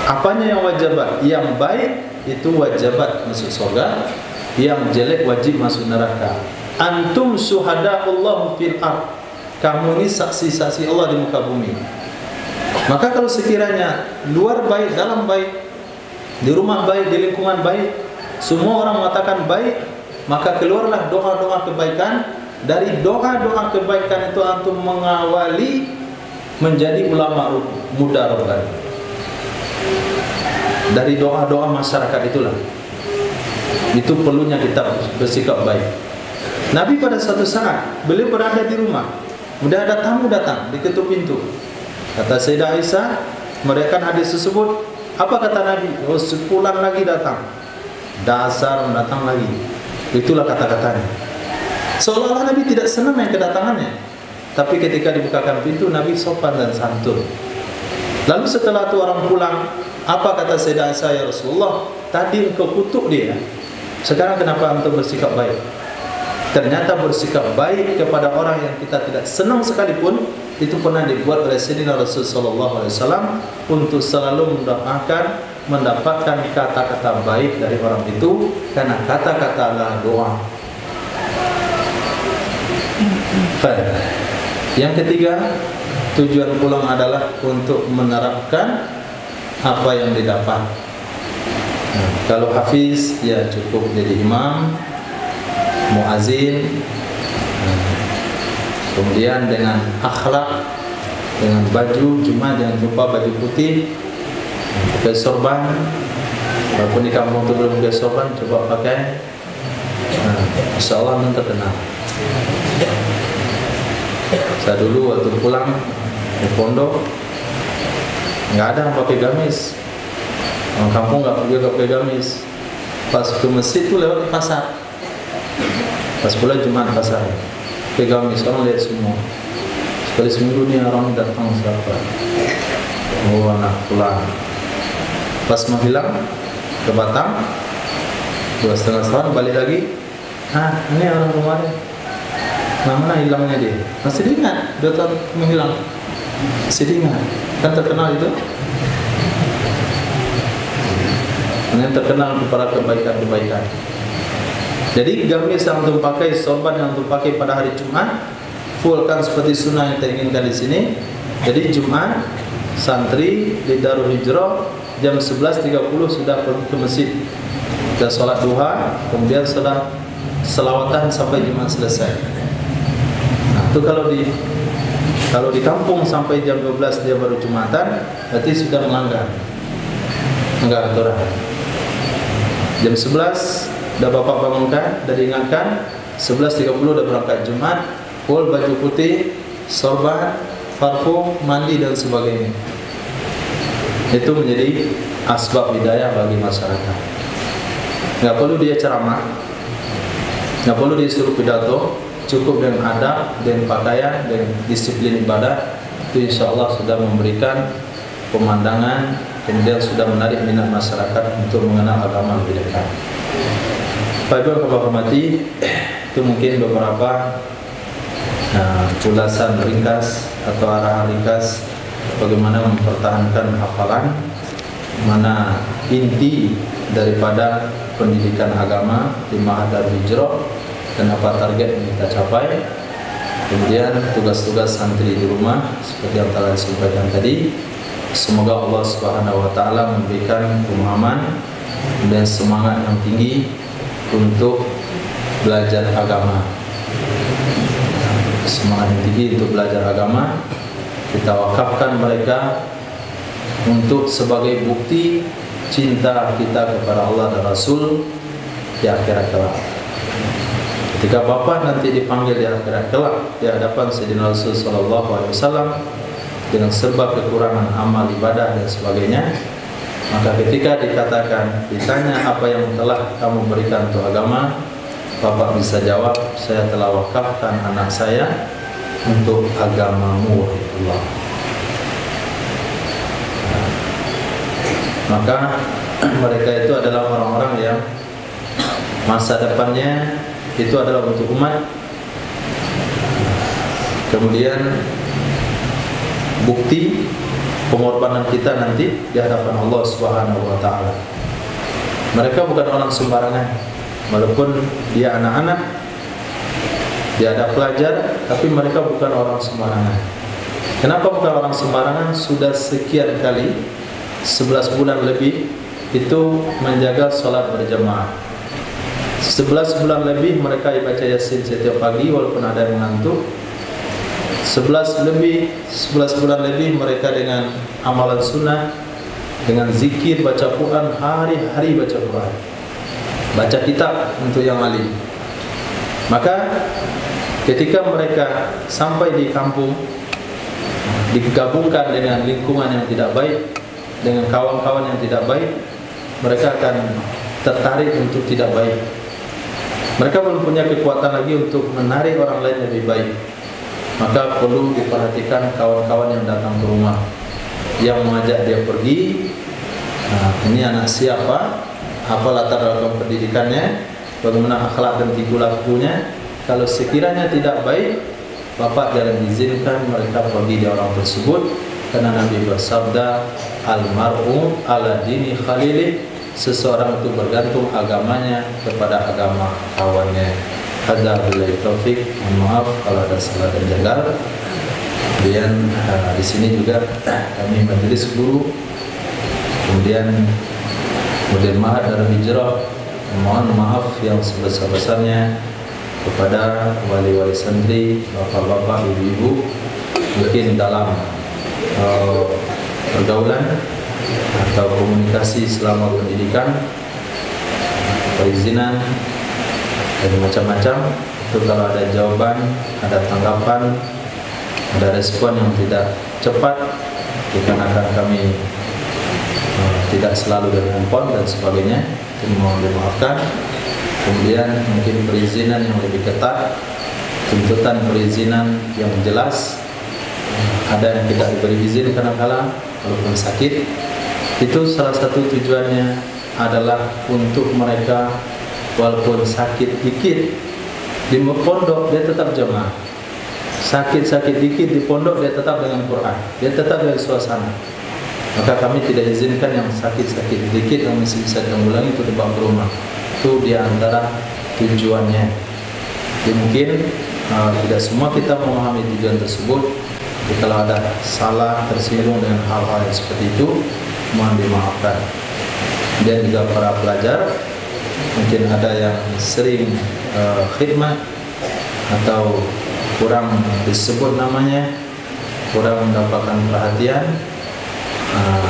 apanya yang wajabat? Yang baik itu wajabat masuk surga, yang jelek wajib masuk neraka. Antum syuhada'ullah fil ard, kamu ini saksi-saksi Allah di muka bumi. Maka kalau sekiranya luar baik, dalam baik, di rumah baik, di lingkungan baik, semua orang mengatakan baik, maka keluarlah doa-doa kebaikan. Dari doa-doa kebaikan itu antum mengawali menjadi ulama muda rabbani. Dari doa-doa masyarakat itulah. Itu perlunya kita bersikap baik. Nabi pada suatu saat beliau berada di rumah, kemudian ada tamu datang diketuk pintu. Kata Sayyidah Aisyah, mereka hadis tersebut, apa kata Nabi? Oh, sepulang lagi datang. Dasar datang lagi. Itulah kata-katanya. Seolah-olah Nabi tidak senang yang kedatangannya. Tapi ketika dibukakan pintu, Nabi sopan dan santun. Lalu setelah itu orang pulang, apa kata Sayyidah Aisyah, ya Rasulullah, tadi engkau kutuk dia, sekarang kenapa engkau bersikap baik? Ternyata bersikap baik kepada orang yang kita tidak senang sekalipun, itu pernah dibuat oleh Sayyidina Rasulullah SAW untuk selalu mendoakan mendapatkan kata-kata baik dari orang itu, karena kata-kata adalah doa. Baik. Yang ketiga, tujuan pulang adalah untuk menerapkan apa yang didapat. Nah, kalau hafiz, ya cukup jadi imam, muazin, kemudian dengan akhlak, dengan baju Jumat jangan lupa baju putih, pakai sorban. Walaupun di kampung itu belum pakai sorban, coba pakai. Insya Allah nanti terkenal. Saya dulu waktu pulang di pondok nggak ada yang pakai gamis. Orang kampung nggak pakai gamis. Pas ke masjid itu lewat pasar. Pas pulang Jumat pasar, pakai gamis, orang lihat semua. Sekali seminggu nih orang datang siapa? Oh, anak pulang. Pas mau hilang ke Batam 2,5 tahun, balik lagi. Ini orang kemarin. Mana hilangnya dia? Masih diingat 2 tahun menghilang. Masih diingat. Kan terkenal itu. Yang terkenal kepada kebaikan-kebaikan. Jadi gamis yang untuk pakai, sorban yang untuk pakai pada hari Jumat, full kan seperti sunnah yang kita inginkan di sini. Jadi Jumat santri di Darul Hijrah jam 11.30 sudah pergi ke masjid dan sholat duha, kemudian sudah selawatan sampai Jumat selesai. Nah, itu kalau di kampung sampai jam 12 dia baru Jumatan, berarti sudah melanggar aturan. Jam 11 udah bapak bangunkan, udah diingatkan, 11.30 udah berangkat Jumat, full baju putih, sorban, parfum, mandi dan sebagainya. Itu menjadi asbab hidayah bagi masyarakat. Nggak perlu dia ceramah, nggak perlu dia suruh pidato, cukup dengan adab, dengan pakaian, dengan disiplin ibadah, itu insya Allah sudah memberikan pemandangan, kemudian sudah menarik minat masyarakat untuk mengenal agama lebih dekat. Pak Ibu yang kami hormati, itu mungkin beberapa ulasan ringkas atau arahan ringkas bagaimana mempertahankan hafalan, mana inti daripada pendidikan agama di Ma'had Darul Hijrah dan apa target yang kita capai. Kemudian tugas-tugas santri di rumah seperti yang telah disampaikan tadi. Semoga Allah Subhanahu wa taala memberikan pemahaman dan semangat yang tinggi untuk belajar agama. Semangat yang tinggi untuk belajar agama, kita wakafkan mereka untuk sebagai bukti cinta kita kepada Allah dan Rasul di akhirat kelak. Ketika Bapak nanti dipanggil di akhirat kelak di hadapan Sayyidina Rasul sallallahu alaihi wasallam dengan serba kekurangan amal ibadah dan sebagainya, maka ketika dikatakan, ditanya apa yang telah kamu berikan untuk agama, Bapak bisa jawab, saya telah wakafkan anak saya untuk agamamu, Allah. Maka mereka itu adalah orang-orang yang masa depannya itu adalah untuk umat. Kemudian bukti pengorbanan kita nanti di hadapan Allah Subhanahu wa taala. Mereka bukan orang sembarangan. Walaupun dia anak-anak, dia ada pelajar, tapi mereka bukan orang sembarangan. Kenapa bukan orang sembarangan? Sudah sekian kali 11 bulan lebih itu menjaga sholat berjamaah. 11 bulan lebih mereka baca Yasin setiap pagi walaupun ada yang mengantuk. 11 bulan lebih mereka dengan amalan sunnah, dengan zikir, baca Quran, hari-hari baca Quran, baca kitab untuk yang alim. Maka ketika mereka sampai di kampung, digabungkan dengan lingkungan yang tidak baik, dengan kawan-kawan yang tidak baik, mereka akan tertarik untuk tidak baik. Mereka belum punya kekuatan lagi untuk menarik orang lain lebih baik. Maka perlu diperhatikan kawan-kawan yang datang ke rumah, yang mengajak dia pergi. Nah, ini anak siapa? Apa latar belakang pendidikannya? Bagaimana akhlak dan tingkah lakunya? Kalau sekiranya tidak baik, bapak jangan izinkan mereka pergi di orang tersebut, karena Nabi bersabda, almar'u ala dini khalili, seseorang itu bergantung agamanya kepada agama kawannya. Hadza billahi taufik. Maaf kalau ada salah dan janggal. Kemudian di sini juga kami majelis guru, kemudian Ma'had Darul Hijrah, mohon maaf yang sebesar-besarnya kepada wali-wali santri, bapak-bapak, ibu-ibu, mungkin dalam pergaulan atau komunikasi selama pendidikan, perizinan dan macam-macam. Itu kalau ada jawaban, ada tanggapan, ada respon yang tidak cepat, dikarenakan kami tidak selalu berhempon dan sebagainya, itu mohon dimaafkan. Kemudian mungkin perizinan yang lebih ketat, tuntutan perizinan yang jelas. Ada yang tidak diberi izin kadang-kala walaupun sakit. Itu salah satu tujuannya adalah untuk mereka walaupun sakit dikit di pondok dia tetap jemaah. Sakit-sakit dikit di pondok dia tetap dengan Quran, dia tetap dengan suasana. Maka kami tidak izinkan yang sakit-sakit dikit yang masih bisa ditanggulangi itu dibawa ke rumah. Itu di antara tujuannya. Jadi mungkin tidak semua kita memahami tujuan tersebut. Jadi kalau ada salah, tersinggung dengan hal-hal yang seperti itu, mohon dimaafkan. Dan juga para pelajar, mungkin ada yang sering khidmat atau kurang disebut namanya, kurang mendapatkan perhatian,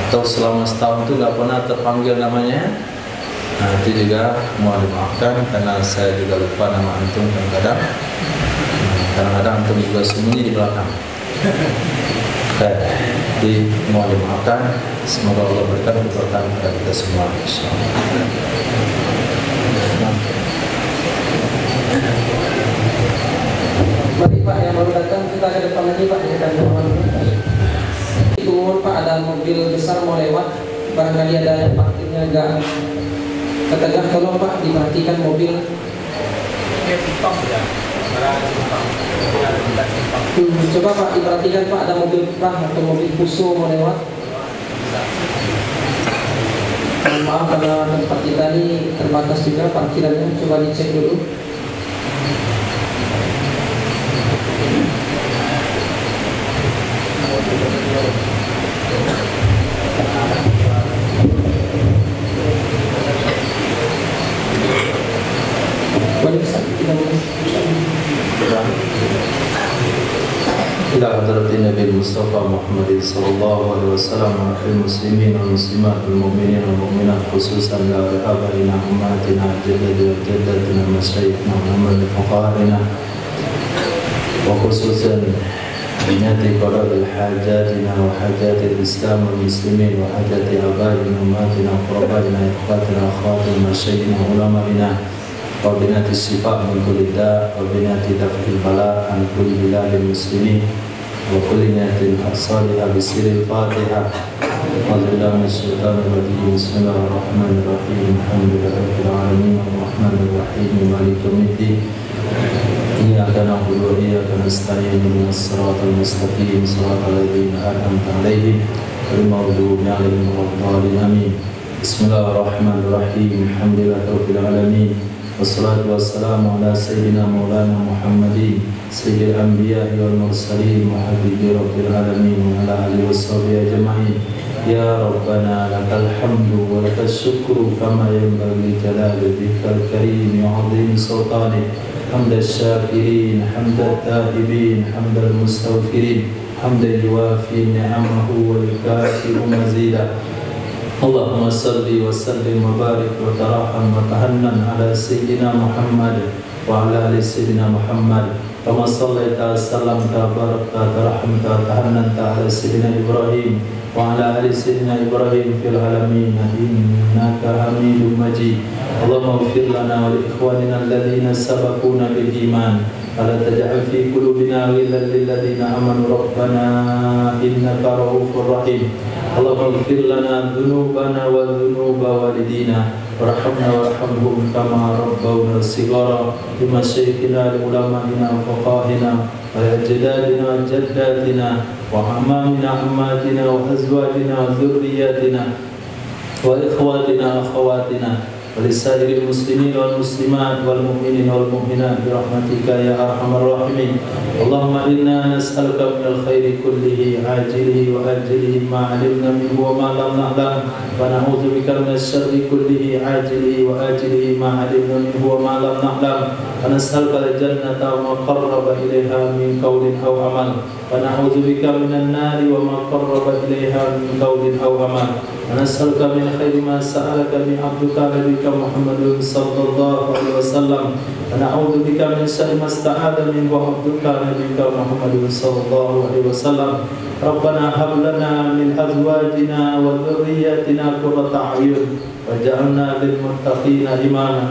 atau selama setahun itu nggak pernah terpanggil namanya. Itu juga mohon dimaafkan karena saya juga lupa nama antum kadang-kadang antum juga sembunyi di belakang. Jadi mohon dimaafkan. Semoga Allah berikan keberkahan kepada kita semua. Mari Pak yang baru datang, kita ke depan lagi Pak, di depan rumah. Turun Pak, ada mobil besar mau lewat, barangkali ada yang parkirnya agak ketegak, tolong Pak diperhatikan mobil. Coba Pak diperhatikan Pak, ada mobil Pak atau mobil Fuso mau lewat. Maaf karena tempat kita ini terbatas juga parkirannya, coba dicek dulu. إلى حضرة النبي المصطفى محمد صلى الله عليه وسلم وعلى المسلمين والمسلمات والمؤمنين والمؤمنات خصوصا لآبائنا وأمهاتنا جدد وجدتنا مشايخنا وعلماء فقهائنا وخصوصا بنيات قضاء حاجاتنا وحاجات الإسلام والمسلمين وحاجات آبائنا وأمهاتنا وقربائنا إخواتنا أخواتنا مشايخنا علمائنا وبنات الشفاء من كل داء وبنات دفع البلاء عن كل بلاد المسلمين وكل نية صالحة بسر الفاتحة. أعوذ بالله من الشيطان الرجيم. بسم الله الرحمن الرحيم. الحمد لله رب العالمين الرحمن الرحيم مالك يوم الدين. إياك نعبد وإياك نستعين اهدنا الصراط المستقيم صراط الذين أنعمت عليهم غير المغضوب عليهم ولا الضالين آمين. بسم الله الرحمن الرحيم. الحمد لله رب العالمين والصلاة والسلام على سيدنا مولانا محمد سيد الأنبياء والمرسلين وحبيب رب العالمين وعلى آله وصحبه أجمعين. يا ربنا لك الحمد ولك الشكر كما ينبغي لجلال وجهك الكريم وعظيم سلطانك. حمد الشاكرين حمد التائبين حمد المستغفرين حمدا يوافي نعمه ويكافئ مزيدا. اللهم صل وسلم وبارك وترحم وتهنن على سيدنا محمد وعلى آل سيدنا محمد كما صليت وسلمت وباركت ورحمت وتحننت على سيدنا إبراهيم وعلى آل سيدنا إبراهيم في العالمين إنك حميد مجيد. اللهم اغفر لنا ولإخواننا الذين سبقونا بالإيمان ولا تجعل في قلوبنا غلا للذين آمنوا ربنا إنك رؤوف رحيم. اللهم اغفر لنا ذنوبنا وذنوب والدينا وارحمنا وارحمهم كما ربونا صغارا لمشايخنا لعلمائنا وفقهائنا وأجدادنا وجداتنا وعمامنا عماتنا وأزواجنا وذرياتنا وإخواتنا وأخواتنا ولسائر المسلمين والمسلمات والمؤمنين والمؤمنات برحمتك يا أرحم الراحمين. اللهم إنا نسألك من الخير كله عاجله وآجله ما علمنا منه وما لم نعلم ونعوذ بك من الشر كله عاجله وآجله ما علمنا منه وما لم نعلم ونسألك الجنة وما قرب إليها من قول أو عمل ونعوذ بك من النار وما قرب إليها من قول أو عمل ونسألك من خير ما سألك من عبدك نبيك محمد صلى الله عليه وسلم ونعوذ بك من شر ما استعاذ منه عبدك نبيك محمد صلى الله عليه وسلم. ربنا هب لنا من أزواجنا وذرياتنا قرة أعين واجعلنا للمتقين إماما.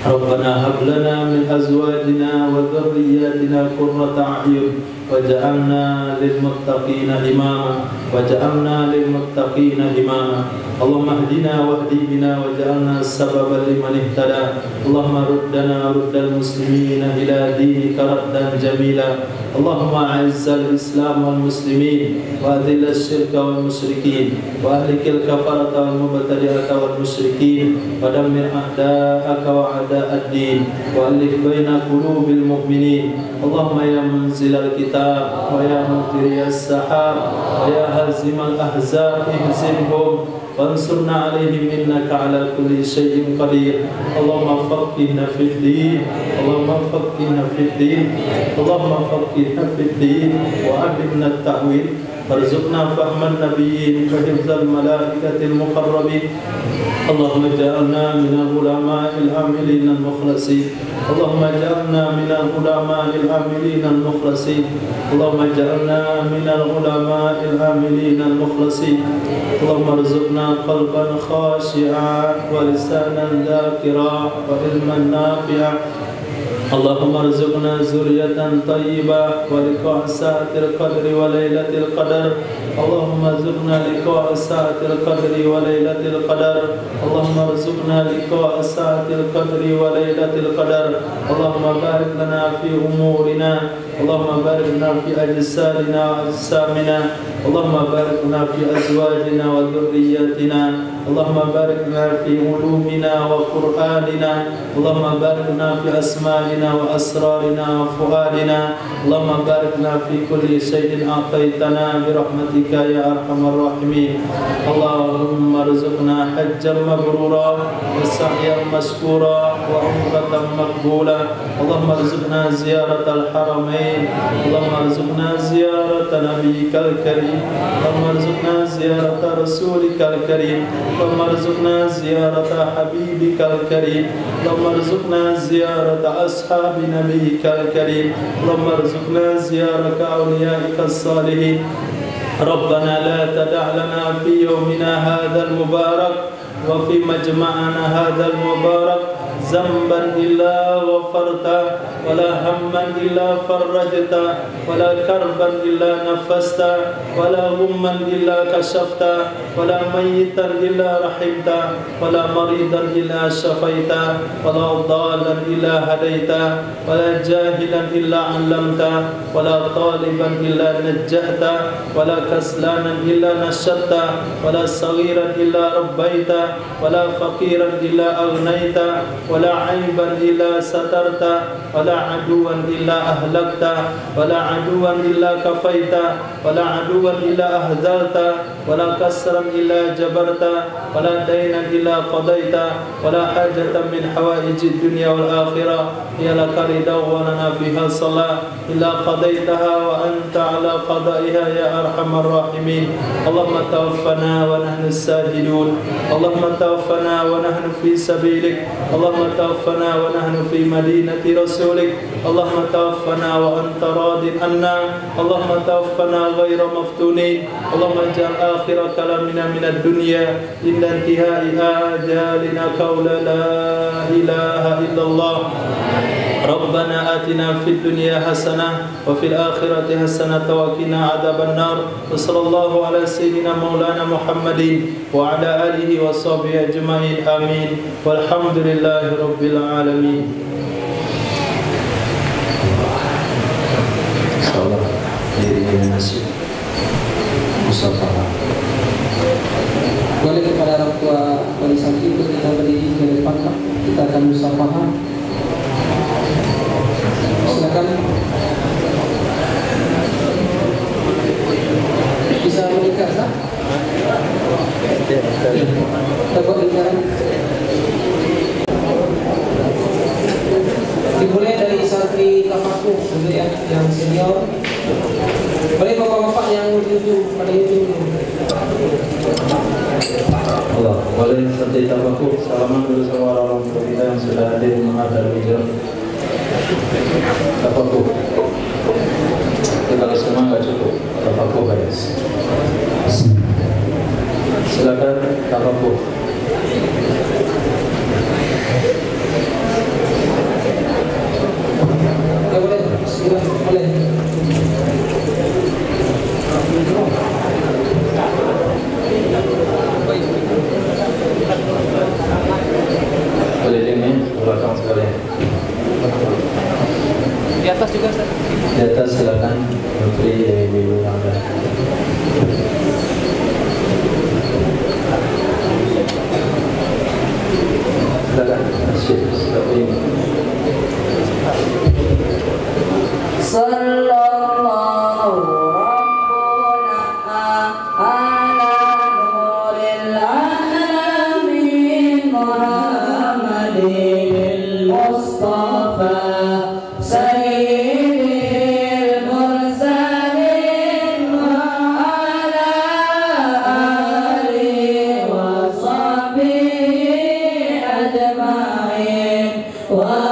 ربنا هب لنا من أزواجنا وذرياتنا قرة أعين وجعلنا للمتقين إماما وجعلنا للمتقين إماما. اللهم اهدنا واهد بنا وجعلنا سببا لمن اهتدى. اللهم ردنا رد المسلمين إلى دينك ردا جميلا. اللهم أعز الإسلام والمسلمين وأذل الشرك والمشركين وأهلك الكفرة والمبتدعة والمشركين ودمر أعداءك وأعداء الدين وألف بين قلوب المؤمنين. اللهم يا منزل الكتاب ويا مجري السحاب ويا هازم الأحزاب اهزمهم وانصرنا عليهم إنك على كل شيء قدير. اللهم فقهنا في الدين اللهم فقهنا في الدين اللهم فقهنا في الدين وعلمنا التأويل وارزقنا فهم النبيين وحفظ الملائكة المقربين. اللهم اجعلنا من العلماء العاملين المخلصين اللهم اجعلنا من العلماء العاملين المخلصين اللهم اجعلنا من العلماء العاملين المخلصين. اللهم ارزقنا قلبا خاشعا ولسانا ذاكرا وعلما نافعا. اللهم ارزقنا ذرية طيبة ولقاء ساعة القدر وليلة القدر. اللهم ارزقنا لقاء ساعة القدر وليلة القدر. اللهم ارزقنا لقاء ساعة القدر وليلة القدر. اللهم بارك لنا في أمورنا اللهم بارك لنا في أجسادنا وأجسامنا. اللهم بارك لنا في أزواجنا وذرياتنا. اللهم بارك لنا في علومنا وقرآننا. اللهم بارك لنا في أسمائنا وأسرارنا وفؤادنا. اللهم بارك لنا في كل شيء أعطيتنا برحمتك يا أرحم الراحمين. اللهم ارزقنا حجا مبرورا وسعيا مشكورا وعمرة مقبولة. اللهم ارزقنا زيارة الحرمين. اللهم ارزقنا زيارة نبيك الكريم. اللهم ارزقنا زيارة رسولك الكريم. اللهم ارزقنا زيارة حبيبك الكريم. اللهم ارزقنا زيارة أصحاب نبيك الكريم. اللهم ارزقنا زيارة أوليائك الصالحين. ربنا لا تدع لنا في يومنا هذا المبارك وفي مجمعنا هذا المبارك ذنبا إلا غفرته ولا هما إلا فرجته ولا كربا إلا نفسته ولا غما إلا كشفته ولا ميتا إلا رحمته ولا مريضا إلا شفيته ولا ضالا إلا هديته ولا جاهلا إلا علمته ولا طالبا إلا نجأته ولا كسلانا إلا نشدته ولا صغيرا إلا ربيته ولا فقيرا إلا أغنيته ولا عيبا إلا سترته ولا عدوا إلا أهلكته ولا عدوا إلا كفيته ولا عدوا إلا أهزلته ولا كسرا إلا جبرته ولا دينا إلا قضيته ولا حاجة من حوائج الدنيا والآخرة هي لك رضا ولنا فيها صلاة إلا قضيتها وأنت على قضائها يا أرحم الراحمين. اللهم توفنا ونحن الساجدون. اللهم توفنا ونحن في سبيلك. اللهم اللهم توفنا ونحن في مدينة رسولك اللهم توفنا وأنت راض عنا اللهم توفنا غير مفتونين اللهم اجعل آخر كلامنا من الدنيا عند انتهاء آجالنا قول لا إله إلا الله ربنا آتنا في الدنيا حسنة وفي الآخرة حسنة وقنا عذاب النار وصلى الله على سيدنا مولانا محمد وعلى آله وصحبه أجمعين آمين والحمد لله رب العالمين. Insyaallah diri nasib musafaha. Boleh kepada orang tua wali santri untuk kita berdiri ke depan, Pak. Kita akan musafaha. Silakan. Bisa menikah, Pak? Takut lingkaran. Dimulai dari santri Kapaku dulu ya, yang senior. Boleh bapak-bapak yang ujung pada ujung. Allah, boleh santri Tabaku salaman dulu sama orang tua kita yang sudah hadir menghadap beliau. Tabaku. Kalau semua nggak cukup, Tabaku guys. Silakan Tabaku. Ya boleh, silakan boleh. Boleh ini belakang sekalian. Di atas juga, Ustaz. Di atas silakan Menteri Ibu Anda. Silakan Syekh seperti ini. Sallallahu Rabbuna ala nuril alamin Muhammadin Mustafa Sayyidil mursalin wa ala alihi wa sahbihi ajma'in wa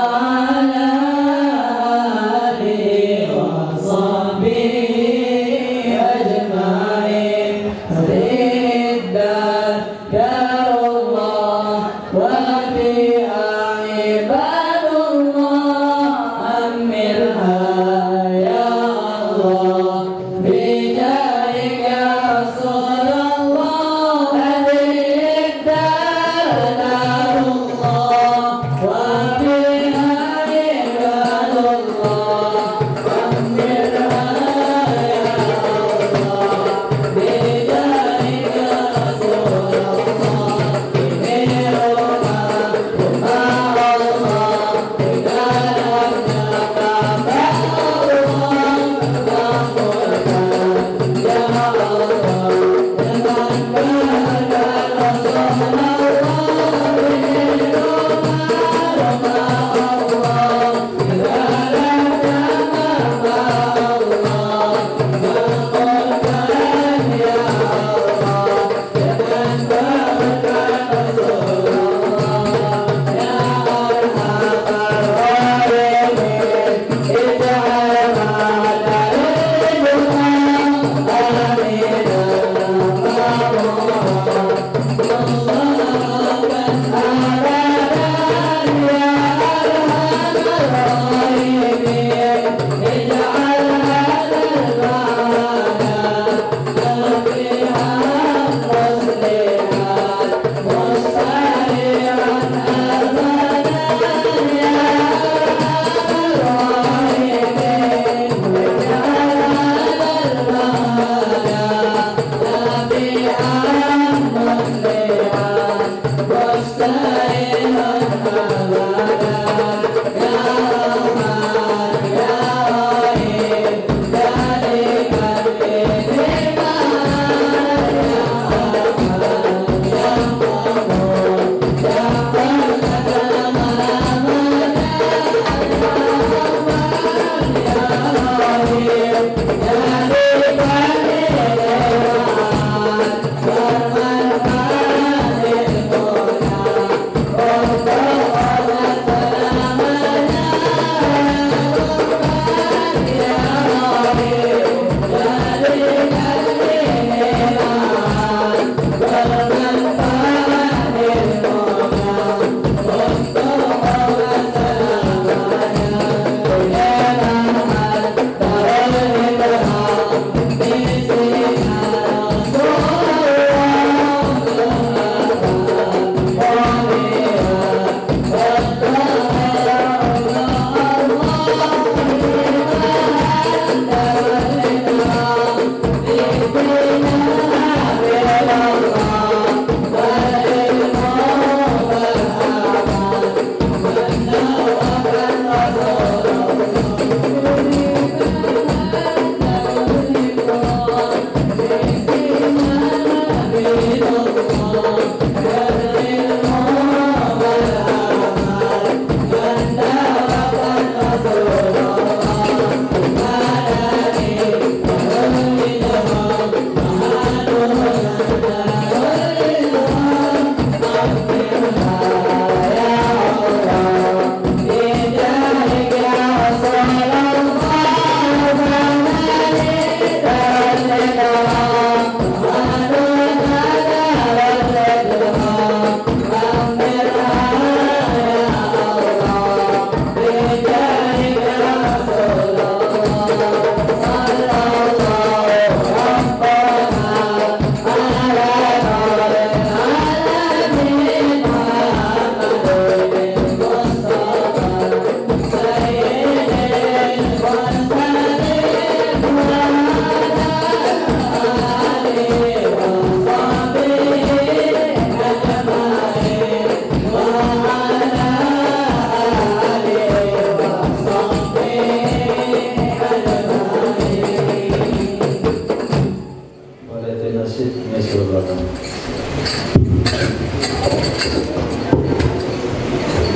Oh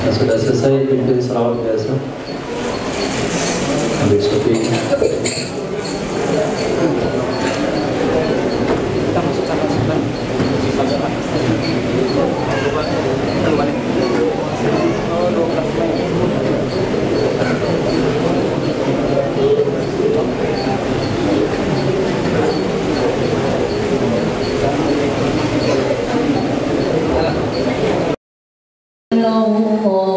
Sudah selesai pimpin salawat biasa. Ambil sopi. Allah